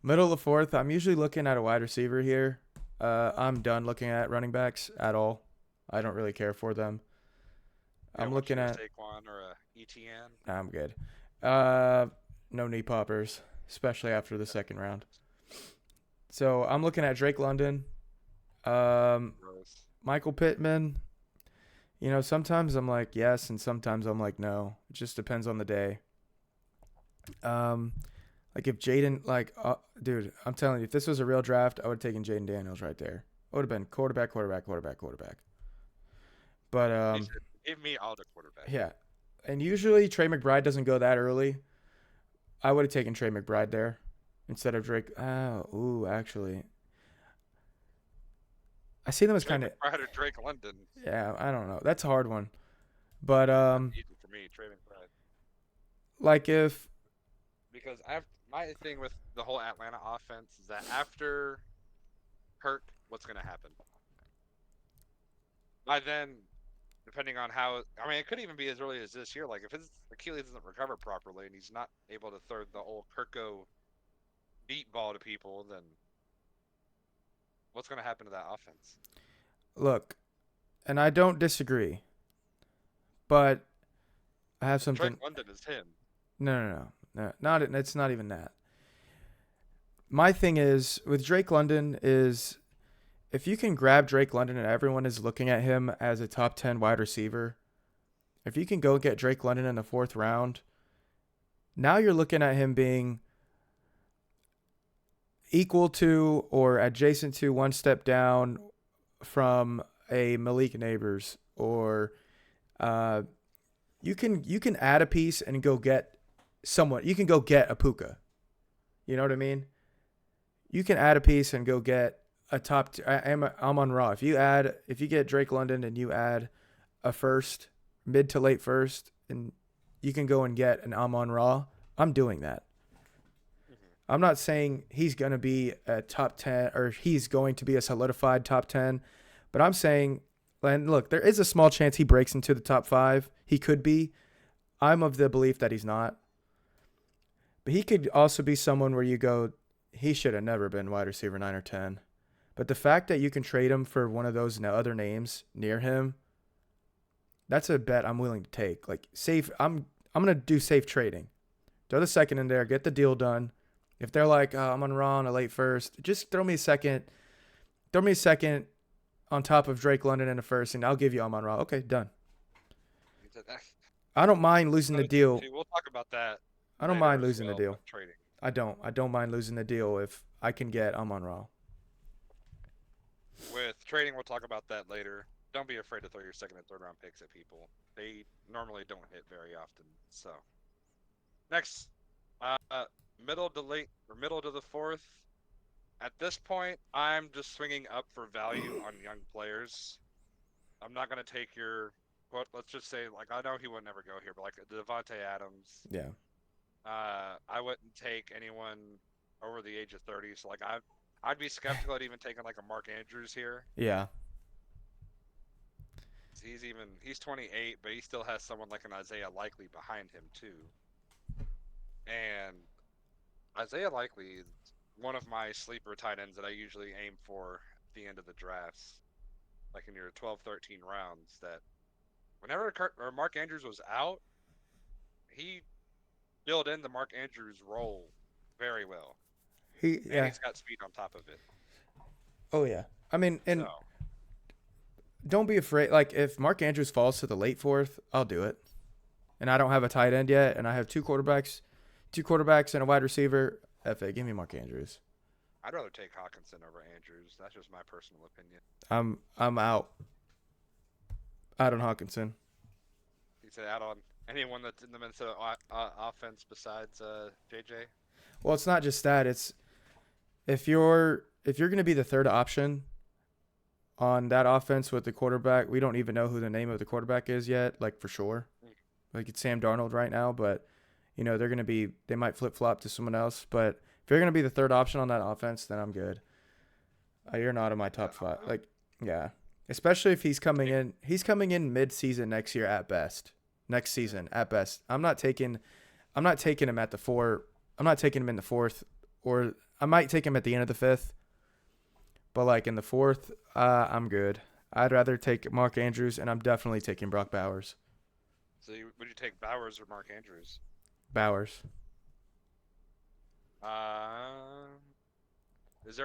Middle of the fourth. I'm usually looking at a wide receiver here. I'm done looking at running backs at all. I don't really care for them. I'm looking at Saquon or a ETN. Nah, I'm good. No knee poppers, especially after the second round. So I'm looking at Drake London, Gross. Michael Pittman. You know, sometimes I'm like yes, and sometimes I'm like no. It just depends on the day. Like if Jaden, dude, I'm telling you, if this was a real draft, I would have taken Jaden Daniels right there. I would have been quarterback. But Give me all the quarterback. yeah, and usually Trey McBride doesn't go that early. I would have taken Trey McBride there instead of Drake. Actually, I see them as kind of McBride or Drake London. yeah. I don't know. That's a hard one, but Easy for me, Trey McBride. like if Because my thing with the whole Atlanta offense is that after Kirk, what's going to happen? By then, depending on how. I mean, it could even be as early as this year. Like if his Achilles doesn't recover properly and he's not able to throw the old Kirko deep ball to people, then what's going to happen to that offense? Look, and I don't disagree, but I have Because Drake something. London is him. No. Not it's not even that. My thing is with Drake London is if you can grab Drake London and everyone is looking at him as a top 10 wide receiver, if you can go get Drake London in the 4th round, now you're looking at him being equal to or adjacent to one step down from a Malik Neighbors or uh, you can add a piece and go get someone. You can go get a Puka. You know what I mean? You can add a piece and go get a top. I'm on Raw. If you get Drake London and you add a first, mid to late first, and you can go and get an Amon Raw, I'm doing that. Hmm. I'm not saying he's going to be a top 10 or he's going to be a solidified top 10, but I'm saying, and look, there is a small chance he breaks into the top 5. He could be. I'm of the belief that he's not. But he could also be someone where you go, he should have never been wide receiver 9 or 10. But the fact that you can trade him for one of those other names near him, that's a bet I'm willing to take. Like safe, I'm gonna do safe trading. Throw the second in there, get the deal done. If they're like, oh, I'm on Raw on a late first, just throw me a second. Throw me a second on top of Drake London in the first, and I'll give you Amon Ra. Okay, done. I don't mind losing the deal. See, we'll talk about that I don't later mind as losing the well deal. with trading. I don't. I don't mind losing the deal if I can get Amon Ra. With trading, we'll talk about that later. Don't be afraid to throw your second and third round picks at people. They normally don't hit very often. So next, uh, middle to late or middle to the 4th. At this point, I'm just swinging up for value on young players. I'm not gonna take your. Well, let's just say, like, I know he would never go here, but like Devonte Adams, Yeah. I wouldn't take anyone over the age of 30. So like I'd be skeptical at even taking like a Mark Andrews here. Yeah. He's 28, but he still has someone like an Isaiah Likely behind him too. And Isaiah Likely is one of my sleeper tight ends that I usually aim for at the end of the drafts, like in your 12, 13 rounds. That whenever Mark Andrews was out, he filled in the Mark Andrews role very well, and Yeah. he's got speed on top of it. Oh yeah. I mean, So and don't be afraid. Like if Mark Andrews falls to the late 4th, I'll do it. And I don't have a tight end yet, and I have two quarterbacks and a wide receiver. FA, give me Mark Andrews. I'd rather take Hawkinson over Andrews. That's just my personal opinion. I'm out on Hawkinson. You said out on anyone that's in the Minnesota offense besides JJ. Well, it's not just that. It's if you're going to be the third option on that offense with the quarterback, we don't even know who the name of the quarterback is yet, like for sure. Like it's Sam Darnold right now, but they might flip flop to someone else. But if you're going to be the third option on that offense, then I'm good. You're not in my top 5. Like, yeah, especially if he's coming in. He's coming in mid-season next year at best. Next season at best. I'm not taking him at the 4. I'm not taking him in the 4th, or I might take him at the end of the 5th. But like in the 4th, I'm good. I'd rather take Mark Andrews, and I'm definitely taking Brock Bowers. So would you take Bowers or Mark Andrews? Bowers. Uh, is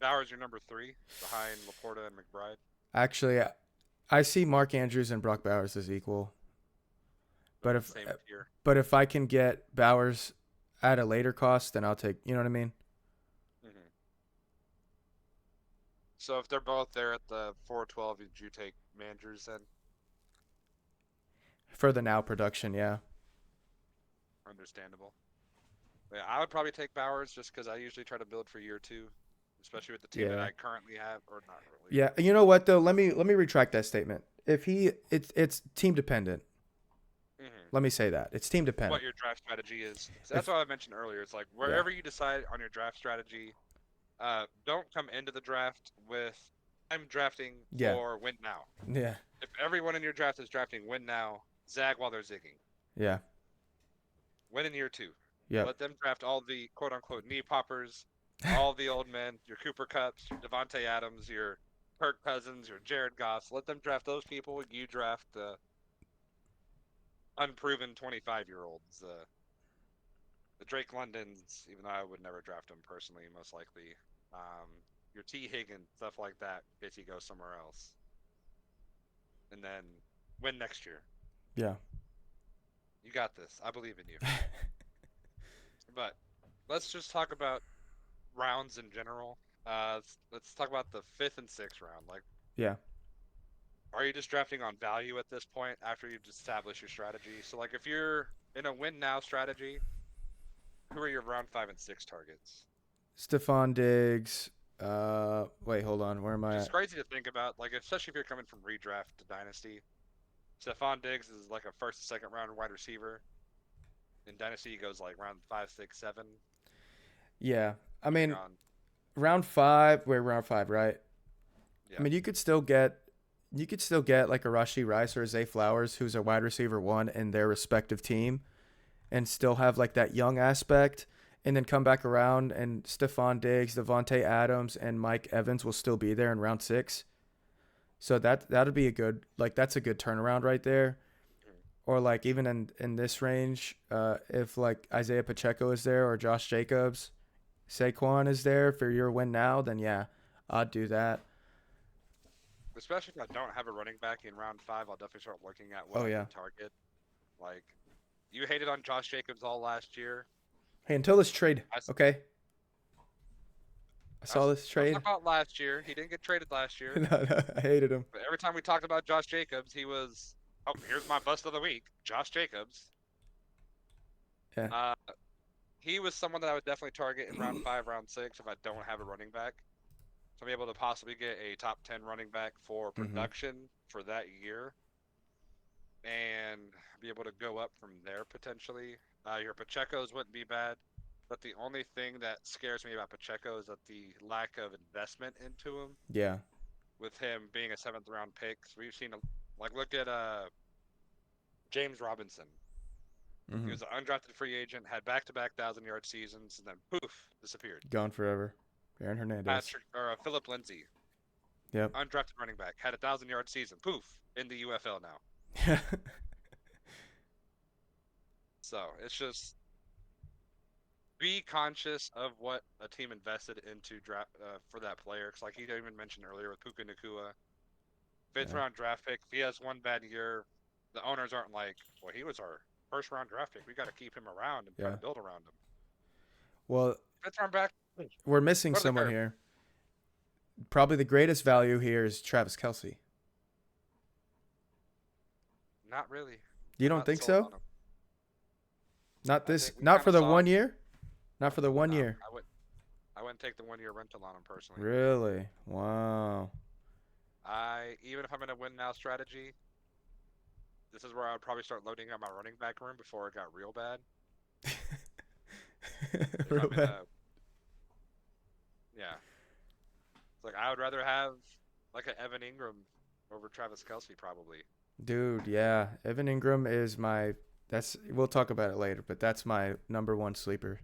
Bowers your number 3 behind Laporta and McBride? Actually, I see Mark Andrews and Brock Bowers as equal. But if Same tier. but if I can get Bowers at a later cost, then I'll take. You know what I mean? Hmm. So if they're both there at the 412, would you take Andrews then? For the now production, yeah. Understandable. Yeah, I would probably take Bowers just because I usually try to build for year 2, especially with the team that Yeah. I currently have, or not really. Yeah. You know what though? Let me retract that statement. It's team dependent. Hmm. Let me say that. It's team What dependent. your draft strategy is. So that's If what I mentioned earlier. It's like Yeah. wherever you decide on your draft strategy, don't come into the draft with I'm drafting Yeah. for win now. Yeah. If everyone in your draft is drafting win now, zag while they're zigging. Yeah. Win in year two. Yep. Let them draft all the quote unquote knee poppers, all the old men, your Cooper Cups, your Devontae Adams, your Kirk Cousins, your Jared Goffs. Let them draft those people. You draft the unproven 25-year-olds. The Drake Londons, even though I would never draft him personally, most likely. Um, your T. Higgins, stuff like that, in case he goes somewhere else. And then win next year. Yeah. You got this. I believe in you. But let's just talk about rounds in general. Let's talk about the fifth and sixth round. Like, Yeah. are you just drafting on value at this point after you've established your strategy? So, like, if you're in a win now strategy, who are your round five and six targets? Stephon Diggs. Wait, hold on. Where am Which I is at? crazy to think about. Like, especially if you're coming from redraft to dynasty. Stephon Diggs is like a first and second round wide receiver. In dynasty, he goes like round five, six, seven, Yeah. I depending mean, on round five. We're round five, right? I yeah. mean, you could still get like a Rashi Rice or a Zay Flowers, who's a wide receiver one in their respective team, and still have like that young aspect, and then come back around and Stephon Diggs, Devontae Adams, and Mike Evans will still be there in round six. So that'd be a good that's a good turnaround right there. Mhm. Or like even in this range, if like Isaiah Pacheco is there or Josh Jacobs, Saquon is there for your win now, then yeah, I'd do that. Especially if I don't have a running back in round five, I'll definitely start looking at what Oh I yeah. can target. Like you hated on Josh Jacobs all last year. Hey, until this trade, I, okay? I saw this don't talk trade. about last year. He didn't get traded last year. No, no, I hated him. But every time we talked about Josh Jacobs, he was, oh, here's my bust of the week, Josh Jacobs. Yeah. Uh, he was someone that I would definitely target in round five, round six if I don't have a running back. So I'm able to possibly get a top 10 running back for Mm-hmm. production for that year and be able to go up from there potentially. Your Pacheco's wouldn't be bad, but the only thing that scares me about Pacheco is that the lack of investment into him, Yeah. with him being a seventh round pick. So we've seen, like, look at James Robinson. He Mm-hmm. was an undrafted free agent, had back to back 1,000 yard seasons, and then poof, disappeared. Gone forever. Aaron Hernandez. Patrick or Philip Lindsay, Yep. undrafted running back, had a 1,000 yard season, poof, in the UFL now. Yeah. So it's just be conscious of what a team invested into draft for that player. Because like you even mentioned earlier with Puka Nakua, fifth Yeah. round draft pick. If he has one bad year, the owners aren't like, well, he was our first round draft pick. We got to keep him around and try Yeah. to build around him. Well, Fifth round back, we're missing go to the someone curb. here. Probably the greatest value here is Travis Kelsey. Not really. You I'm don't not think sold so? on him. Not I this. think we Not kind for of the saw. 1 year. Not for the one No, year. I wouldn't take the 1 year rental on him personally. Really? Wow. I even if I'm in a win now strategy, this is where I would probably start loading up my running back room before it got real bad. If Real I'm in bad. a yeah, it's like I would rather have like an Evan Ingram over Travis Kelsey probably. Dude, yeah. Evan Ingram is my. That's. We'll talk about it later, but that's my number one sleeper.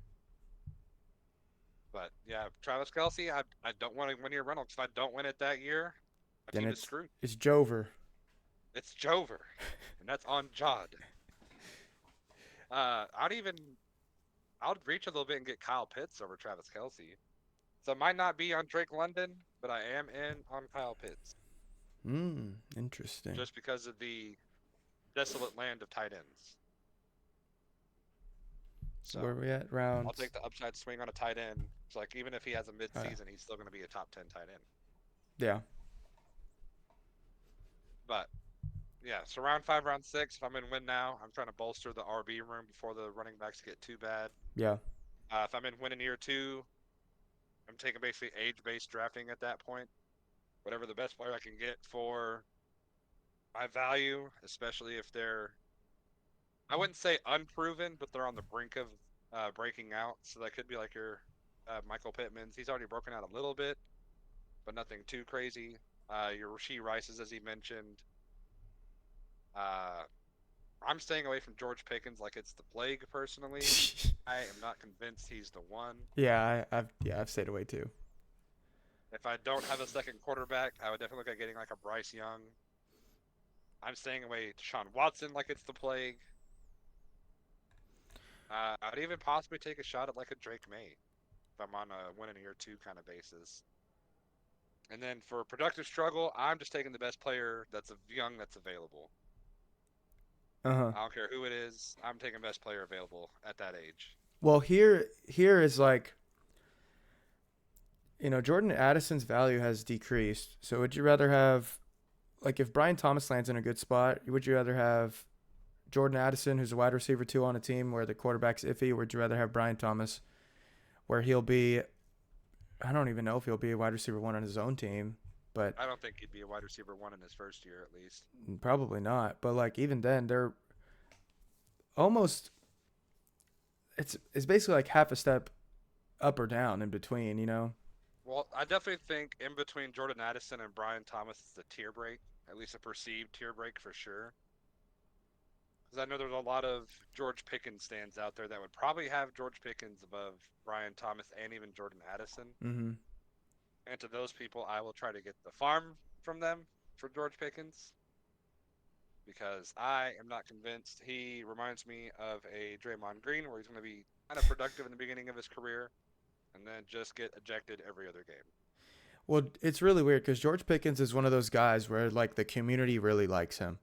But yeah, Travis Kelsey, I don't want to win your rental because if I don't win it that year, my Then team is screwed. it's Jover. It's Jover, and that's on Jod. I'd even I'll reach a little bit and get Kyle Pitts over Travis Kelsey. So it might not be on Drake London, but I am in on Kyle Pitts Interesting. just because of the desolate land of tight ends. So So where are we at? I'll Rounds. take the upside swing on a tight end. So like even if he has a Oh, yeah. mid-season, he's still going to be a top 10 tight end. Yeah. But yeah, so round five, round six, if I'm in win now, I'm trying to bolster the RB room before the running backs get too bad. Yeah. If I'm in win in year two, I'm taking basically age-based drafting at that point. Whatever the best player I can get for my value, especially if they're, I wouldn't say unproven, but they're on the brink of breaking out. So that could be like your Michael Pittman's. He's already broken out a little bit, but nothing too crazy. Your Rasheed Rices, as he mentioned. Uh, I'm staying away from George Pickens like it's the plague. Personally, I am not convinced he's the one. I've stayed away too. If I don't have a second quarterback, I would definitely look at getting like a Bryce Young. I'm staying away Deshaun Watson like it's the plague. I'd even possibly take a shot at like a Drake May if I'm on a win in year two kind of basis. And then for productive struggle, I'm just taking the best player that's young that's available. Uh huh. I don't care who it is. I'm taking best player available at that age. Well, here is like, Jordan Addison's value has decreased. So would you rather have, like, if Brian Thomas lands in a good spot, would you rather have Jordan Addison, who's a wide receiver two on a team where the quarterback's iffy, or would you rather have Brian Thomas, where he'll be, I don't even know if he'll be a wide receiver one on his own team, but I don't think he'd be a wide receiver one in his first year at least. probably not. But like even then, they're almost it's basically like half a step up or down in between. Well, I definitely think in between Jordan Addison and Brian Thomas is a tier break, at least a perceived tier break for sure. Because I know there's a lot of George Pickens stands out there that would probably have George Pickens above Brian Thomas and even Jordan Addison. Mm-hmm. And to those people, I will try to get the farm from them for George Pickens because I am not convinced. He reminds me of a Draymond Green where he's going to be kind of productive in the beginning of his career and then just get ejected every other game. Well, it's really weird because George Pickens is one of those guys where like the community really likes him.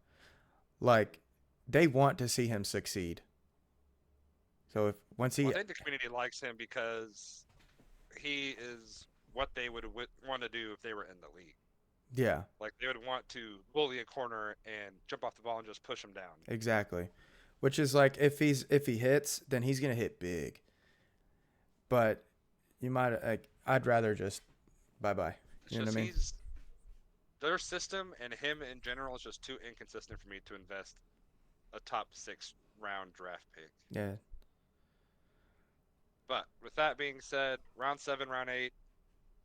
Like they want to see him succeed. So if once he Well, I think the community likes him because he is what they would want to do if they were in the league. Yeah, Like they would want to bully a corner and jump off the ball and just push him down. exactly. Which is like if he hits, then he's gonna hit big. But you might like I'd rather just bye bye. It's You know what just I mean? he's their system and him in general is just too inconsistent for me to invest a top 6 round draft pick. Yeah. But with that being said, round 7, round 8,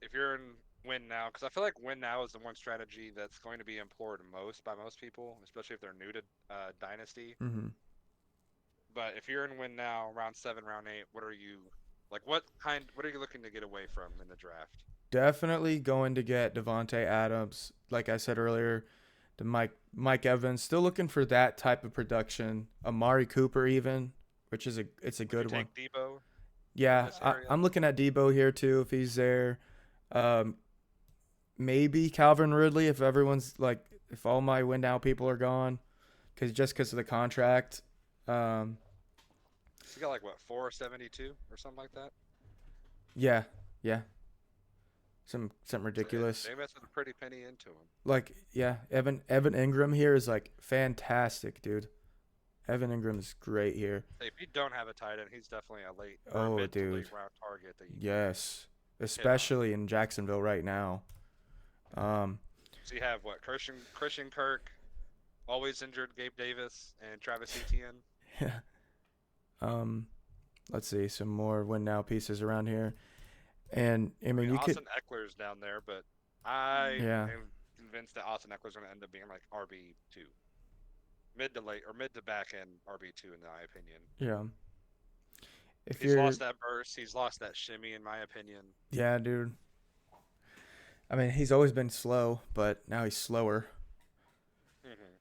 if you're in win now, because I feel like win now is the one strategy that's going to be employed most by most people, especially if they're new to Dynasty. Mm-hmm. But if you're in win now, round 7, round 8, what are you like? What are you looking to get away from in the draft? Definitely going to get Devonte Adams. Like I said earlier, the Mike Evans. Still looking for that type of production. Amari Cooper even, which is it's a Would you good one. take Debo in Yeah, this area? I'm looking at Debo here too if he's there. Um, maybe Calvin Ridley if all my win now people are gone, because of the contract. Um, He's got like what 472 or something like that. yeah, yeah, something So ridiculous. they invested a pretty penny into him. Like yeah, Evan Ingram here is like fantastic, dude. Evan Ingram is great here. If you don't have a tight end, he's definitely a late or a Oh, mid to late dude, round target that you can yes, hit on. especially in Jacksonville right now. Um, So you have what Christian Kirk, always injured Gabe Davis, and Travis Etienne. um, let's see some more win now pieces around here, and I I mean mean, you could Austin Eckler's down there, but I yeah. am convinced that Austin Eckler's going to end up being like RB2, mid to late or mid to back end RB2 in my opinion. Yeah. If He's you're, lost that burst. He's lost that shimmy in my opinion. yeah, dude. I mean, he's always been slow, but now he's slower. Hmm.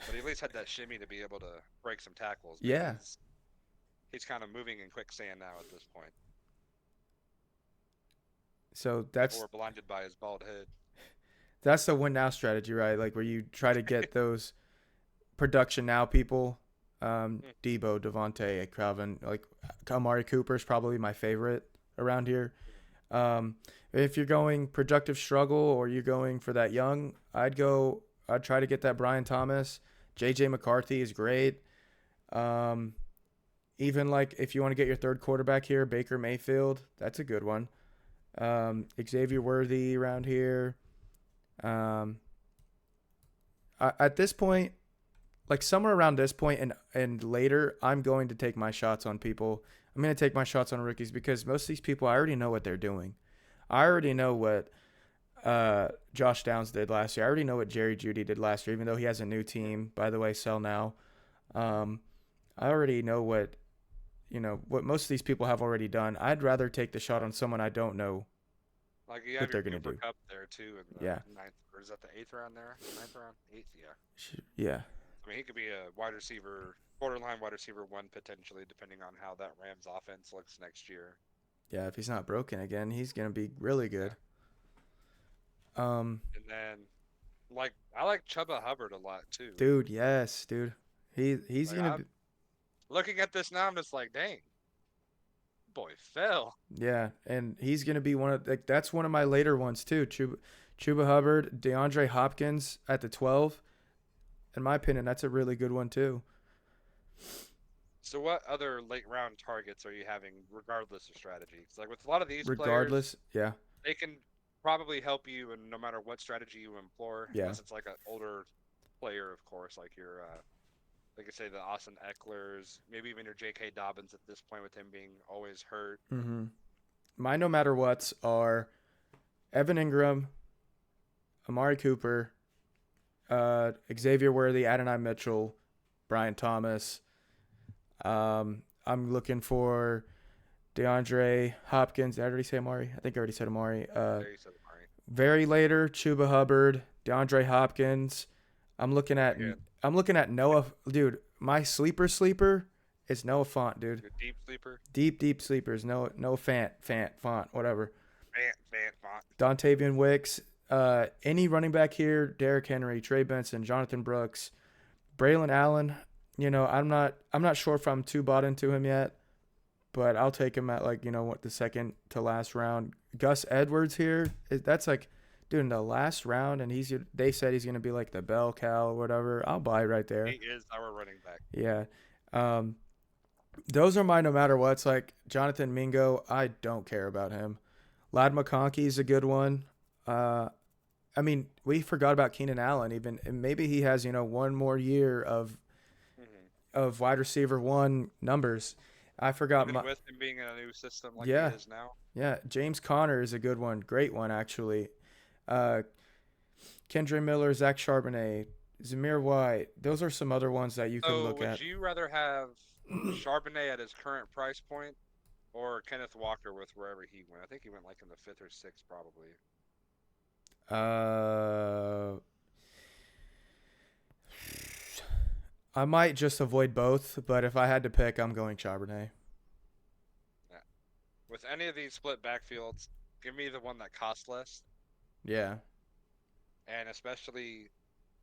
But he at least had that shimmy to be able to break some tackles. But Yeah. he's kind of moving in quicksand now at this point. So People were blinded by his bald head. that's the win now strategy, right? Like where you try to get those production now people. Debo, Devontae, Calvin, like Amari Cooper is probably my favorite around here. Um, if you're going productive struggle or you're going for that young, I'd try to get that Brian Thomas. JJ McCarthy is great. Um, even like if you want to get your third quarterback here, Baker Mayfield, that's a good one. Xavier Worthy around here. Um, at this point, like somewhere around this point and later, I'm going to take my shots on people. I'm going to take my shots on rookies because most of these people, I already know what they're doing. I already know Josh Downs did last year. I already know what Jerry Jeudy did last year, even though he has a new team. By the way, sell now. Um, I already know what most of these people have already done. I'd rather take the shot on someone I don't know Like you what have your they're gonna Cooper do. Cup there too in the Yeah, ninth, or is that the eighth round there? Ninth round, eighth, yeah. yeah, I mean, he could be a wide receiver, borderline wide receiver one potentially, depending on how that Rams offense looks next year. yeah. If he's not broken again, he's gonna be really Yeah, good. Um, and then like I like Chuba Hubbard a lot too. dude, yes, dude. He's Like gonna I'm be. looking at this now, I'm just like, dang, boy fell. Yeah, and he's gonna be one of like that's one of my later ones too. Chuba Hubbard, DeAndre Hopkins at the 12. In my opinion, that's a really good one too. So what other late round targets are you having, regardless of strategy? 'Cause like with a lot of these players, Regardless, yeah, they can probably help you, and no matter what strategy you employ, yeah. unless it's like an older player, of course, like your like I say the Austin Ecklers, maybe even your J.K. Dobbins at this point with him being always hurt. Mm-hmm. My no matter what's are Evan Ingram, Amari Cooper, Xavier Worthy, Adonai Mitchell, Brian Thomas. I'm looking for DeAndre Hopkins. Did I already say Amari? I think I already said Amari. There you said Amari. Very later, Chuba Hubbard, DeAndre Hopkins. I'm looking at Again, I'm looking at Noah. Dude, my sleeper is Noah Font, dude. your deep sleeper, Deep sleepers. Noah Font, whatever. Van Font. Dontavian Wicks. Any running back here, Derrick Henry, Trey Benson, Jonathan Brooks, Braylon Allen. I'm not sure if I'm too bought into him yet, but I'll take him at what the second to last round. Gus Edwards here, that's like, dude, in the last round, and they said he's gonna be like the bell cow or whatever. I'll buy right He there. is our running back. Yeah. Um, those are my no matter what. It's like Jonathan Mingo. I don't care about him. Lad McConkey's a good one. Uh, I mean, we forgot about Keenan Allen even, and maybe he has one more year of Hmm. wide receiver one numbers. I forgot Even my with him being in a new system like he yeah is now. yeah. James Conner is a good one, great one actually. Uh, Kendra Miller, Zach Charbonnet, Zamir White. Those are some other ones that you can So look would at. you rather have Charbonnet at his current price point or Kenneth Walker with wherever he went? I think he went like in the fifth or sixth probably. uh, I might just avoid both, but if I had to pick, I'm going Charbonnet. Yeah. With any of these split backfields, give me the one that costs less, Yeah, and especially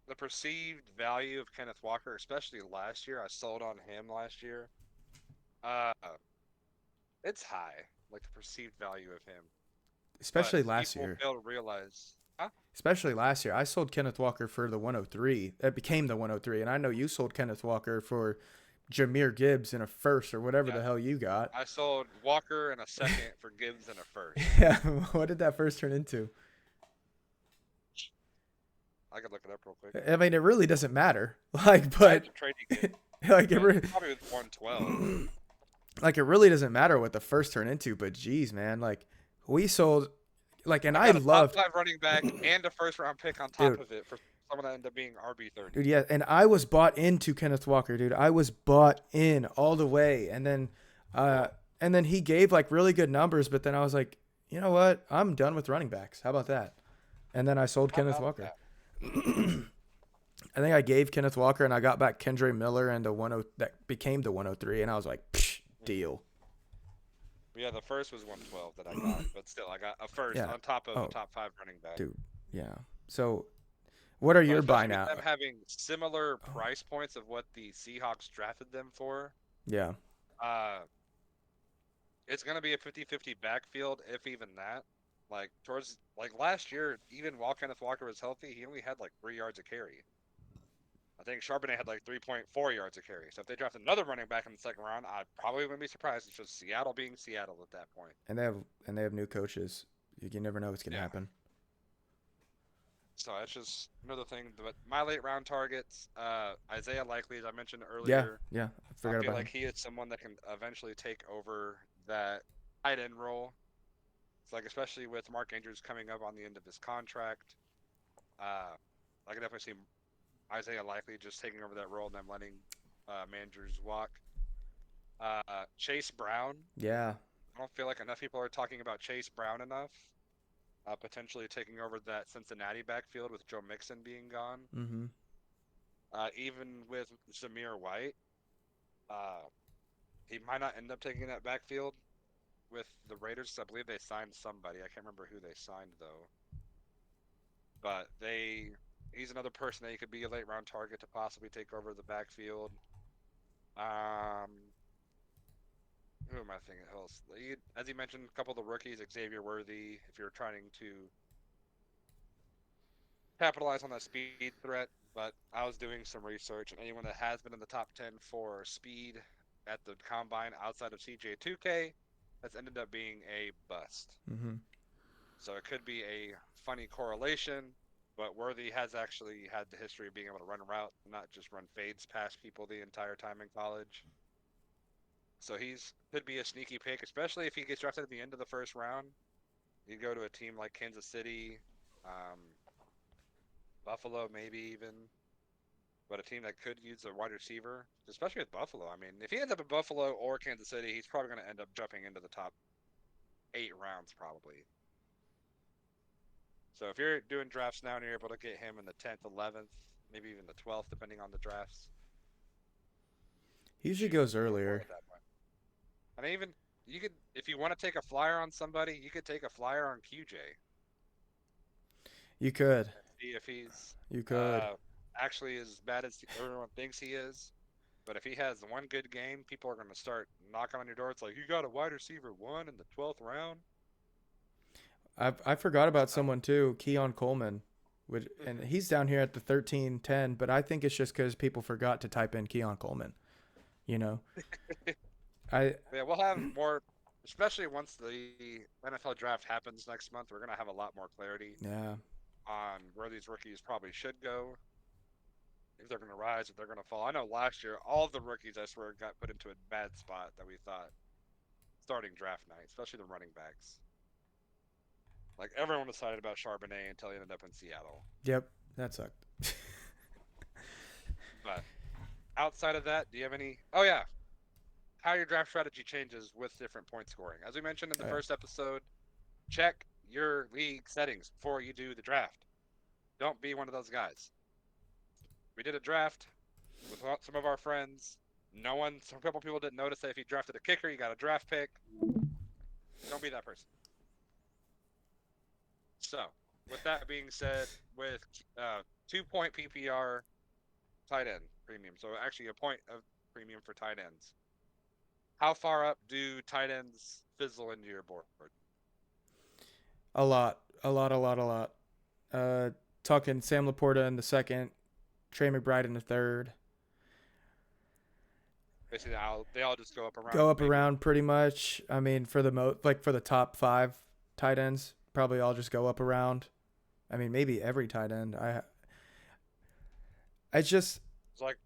the perceived value of Kenneth Walker, especially last year. I sold on him last year. Uh, it's high, like the perceived value of him, but especially last people year. fail to realize. Huh? Especially last year, I sold Kenneth Walker for the 103. That became the 103, and I know you sold Kenneth Walker for Jameer Gibbs in a first or whatever Yeah, the hell you got. I sold Walker in a second for Gibbs in a first. Yeah, what did that first turn into? I could look it up real quick. I mean, it really doesn't matter. Like, I had but to trade you get, like it, but re- probably with 112. like it really doesn't matter what the first turn into. But geez, man, like we sold, like, and I I got a top loved, five running back and a first round pick on top dude, of it for someone that ended up being RB30. dude, yeah, and I was bought into Kenneth Walker, dude. I was bought in all the way, uh, and then he gave like really good numbers, but then I was like, you know what? I'm done with running backs. How about that? And then I sold How Kenneth about Walker. that? I think I gave Kenneth Walker and I got back Kendra Miller and the 10 that became the 103, and I was like, psh, deal. But yeah, the first was 112 that I got, but still, I got a first Yeah. on top of a Oh, top five running back. dude. Yeah. So, what are But your buy especially with now? them having similar Oh, price points of what the Seahawks drafted them for, yeah. uh, it's going to be a 50-50 backfield, if even that. Like, towards, like last year, even while Kenneth Walker was healthy, he only had like 3 yards a carry. I think Charbonnet had like 3.4 yards a carry. So if they draft another running back in the second round, I probably wouldn't be surprised. It's just Seattle being Seattle at that point. And they have new coaches. You never know what's gonna Yeah. happen. So that's just another thing. But my late round targets, Isaiah Likely, as I mentioned Yeah. earlier, Yeah. I I forgot feel about like him. he is someone that can eventually take over that tight end role. It's like especially with Mark Andrews coming up on the end of his contract, I can definitely see Isaiah Likely just taking over that role and then letting Mandrews walk. Chase Brown. Yeah. I don't feel like enough people are talking about Chase Brown enough. Potentially taking over that Cincinnati backfield with Joe Mixon being gone. Mm-hmm. Even with Zamir White, uh, he might not end up taking that backfield with the Raiders. I believe they signed somebody. I can't remember who they signed though. But he's another person that he could be a late round target to possibly take over the backfield. Um, who am I thinking else? As you mentioned, a couple of the rookies, Xavier Worthy, if you're trying to capitalize on that speed threat. But I was doing some research, and anyone that has been in the top 10 for speed at the combine outside of CJ2K has ended up being a bust. Mm-hmm. So it could be a funny correlation, but Worthy has actually had the history of being able to run a route, not just run fades past people the entire time in college. So he's could be a sneaky pick, especially if he gets drafted at the end of the first round. You go to a team like Kansas City, um, Buffalo, maybe even, but a team that could use a wide receiver, especially with Buffalo. I mean, if he ends up in Buffalo or Kansas City, he's probably going to end up jumping into the top 8 rounds, probably. So if you're doing drafts now and you're able to get him in the 10th, 11th, maybe even the 12th, depending on the drafts, He usually shoot, goes go for it earlier. at that point. And even you could, if you want to take a flyer on somebody, you could take a flyer on QJ You could. and see if he's You could. uh, actually as bad as everyone thinks he is. But if he has one good game, people are going to start knocking on your door. It's like, you got a wide receiver one in the 12th round. I forgot about So, someone too, Keon Coleman. And mhm. he's down here at the 13-10, but I think it's just because people forgot to type in Keon Coleman. You know, I Yeah, we'll have more, especially once the NFL draft happens next month. We're going to have a lot more clarity yeah. on where these rookies probably should go, if they're going to rise, if they're going to fall. I know last year, all of the rookies, I swear, got put into a bad spot that we thought starting draft night, especially the running backs. Like, everyone was excited about Charbonnet until he ended up in Seattle. Yep, that sucked. But outside of that, do you have any? Oh, yeah. How your draft strategy changes with different point scoring. As we mentioned in the Yeah. first episode, check your league settings before you do the draft. Don't be one of those guys. We did a draft with some of our friends. Some couple people didn't notice that if you drafted a kicker, you got a draft pick. Don't be that person. So, with that being said, with 2 point PPR tight end premium, so actually a point of premium for tight ends, how far up do tight ends fizzle into your board? A lot. A lot, a lot, a lot. Uh Talking Sam Laporta in the second, Trey McBride in the third. Basically, they all just go up around, Go up maybe. around pretty much. I mean, for the like for the top 5 tight ends, probably all just go up around. I mean, maybe every tight end. I just It's like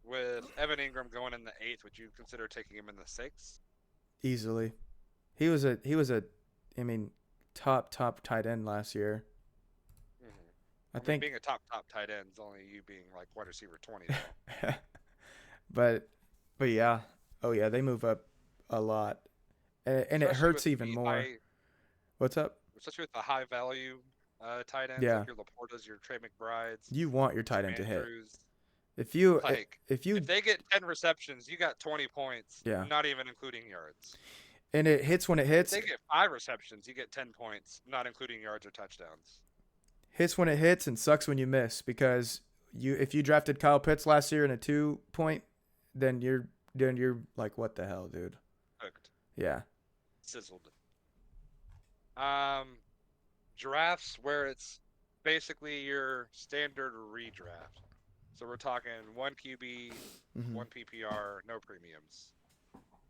with Evan Ingram going in the 8th, would you consider taking him in the 6th? easily. He was a I mean, top tight end last year. I I mean, think being a top tight end is only you being like wide receiver 20 though. but yeah. Oh yeah, they move up a lot. And it Especially hurts with even the more. high, What's up? especially with the high value tight ends Yeah. like your Laportas, your Trey McBrides, You want your tight some end to hit. Andrews. If you Like if if you they get 10 receptions, you got 20 points, yeah. not even including yards. And it hits when it If hits. they get 5 receptions, you get 10 points, not including yards or touchdowns. Hits when it hits and sucks when you miss because you if you drafted Kyle Pitts last year in a 2 point, then you're like what the hell, dude? Cooked, Yeah. sizzled. Um, Drafts where it's basically your standard redraft. So we're talking one QB, Hmm. one PPR, no premiums.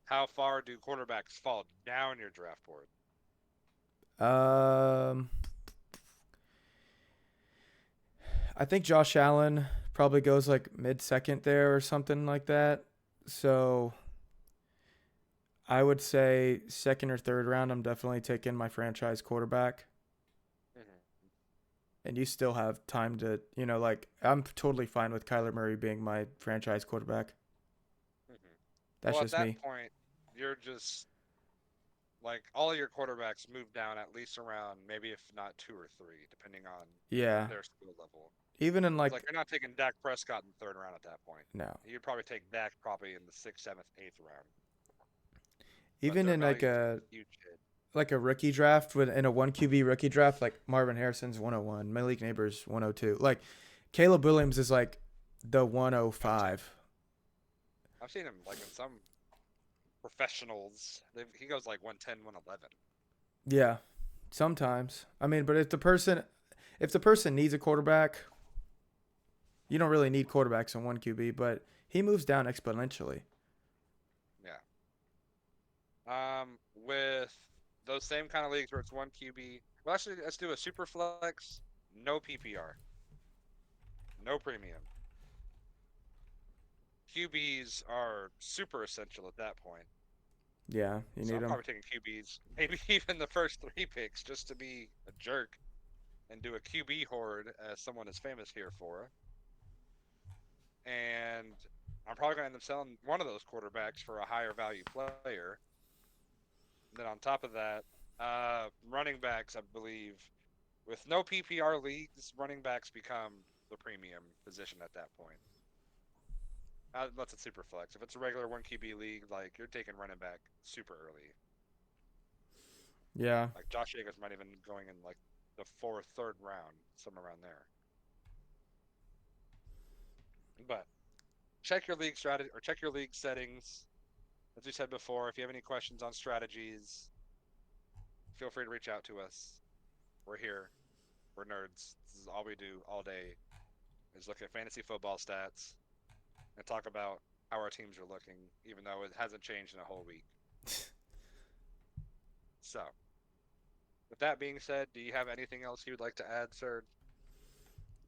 How far do quarterbacks fall down your draft board? Um, I think Josh Allen probably goes like mid second there or something like that. So I would say second or third round, I'm definitely taking my franchise quarterback. Hmm. And you still have time to, like, I'm totally fine with Kyler Murray being my franchise quarterback. Hmm. That's Well, at just that me. point, you're just like all of your quarterbacks move down at least around maybe if not two or three, depending on Yeah. their skill level. Even in It's like like, you're not taking Dak Prescott in the third round at that point. no. You'd probably take Dak probably in the sixth, seventh, eighth round. But Even their in value takes a huge hit. like a rookie draft with in a 1 QB rookie draft, like Marvin Harrison's 101, Malik Neighbors 102. Like Caleb Williams is like the I've seen 105. I've seen him like in some professionals. He goes like 110, 111. Yeah. Sometimes. I mean, but if the person needs a quarterback, you don't really need quarterbacks in 1 QB, but he moves down exponentially. Yeah. With those same kind of leagues where it's one QB. Well, actually, let's do a super flex, no PPR, no premium. QBs are super essential at that point. Yeah, you So need I'm him. probably taking QBs, maybe even the first three picks, just to be a jerk and do a QB horde, as someone is famous here for. And I'm probably going to end up selling one of those quarterbacks for a higher value player. And then on top of that, running backs, I believe, with no PPR leagues, running backs become the premium position at that point. Unless it's super flex. If it's a regular 1 QB league, like you're taking running back super early. Yeah. Like Josh Jacobs might even going in like the fourth, third round, somewhere around there. But check your league strategy or check your league settings. As we said before, if you have any questions on strategies, feel free to reach out to us. We're here. We're nerds. This is all we do all day is look at fantasy football stats and talk about how our teams are looking, even though it hasn't changed in a whole week. So, with that being said, do you have anything else you would like to add, sir?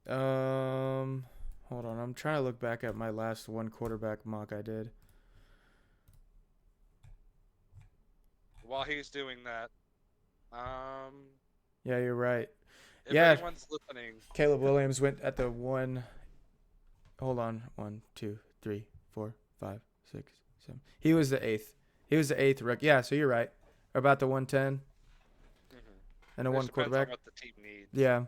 Um, hold on. I'm trying to look back at my last one quarterback mock I did. While he's doing that, Yeah, you're right. if Yeah, anyone's listening, Caleb Williams went at the one. Hold on. 1, 2, 3, 4, 5, 6, 7. He was the eighth. He was the eighth rookie. Yeah, so you're right. About the 110 mhm, and a it just one depends on quarterback. what the team needs. Yeah.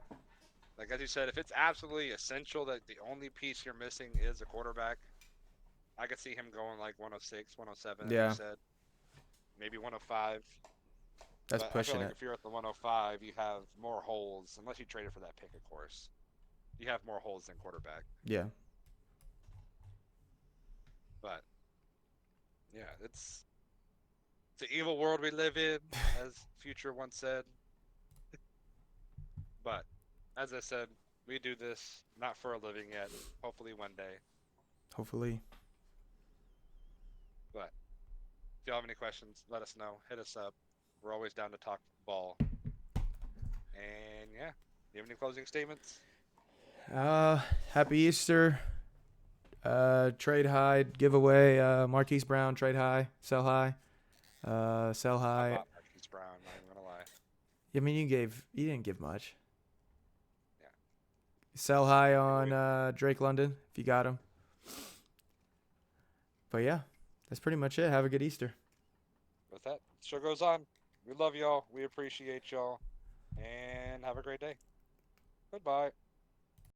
Like as you said, if it's absolutely essential that the only piece you're missing is a quarterback, I could see him going like 106, 107, as you Yeah. said, maybe 105. That's But I feel pushing like it. if you're at the 105, you have more holes, unless you traded for that pick, of course. You have more holes than quarterback. Yeah. But yeah, it's an evil world we live in, as Future once said. But as I said, we do this not for a living yet. Hopefully one day. Hopefully. But if y'all have any questions, let us know. Hit us up. We're always down to talk ball. And yeah, you have any closing statements? Uh, Happy Easter. Trade high, giveaway. Marquise Brown, trade high, sell high. Sell I high. bought Marquise Brown. Not even gonna lie. I mean, you didn't give much. Yeah. Sell high Maybe on Drake London if you got him. But yeah, that's pretty much it. Have a good Easter. with that, the show goes on. We love y'all. We appreciate y'all. And have a great day. Goodbye.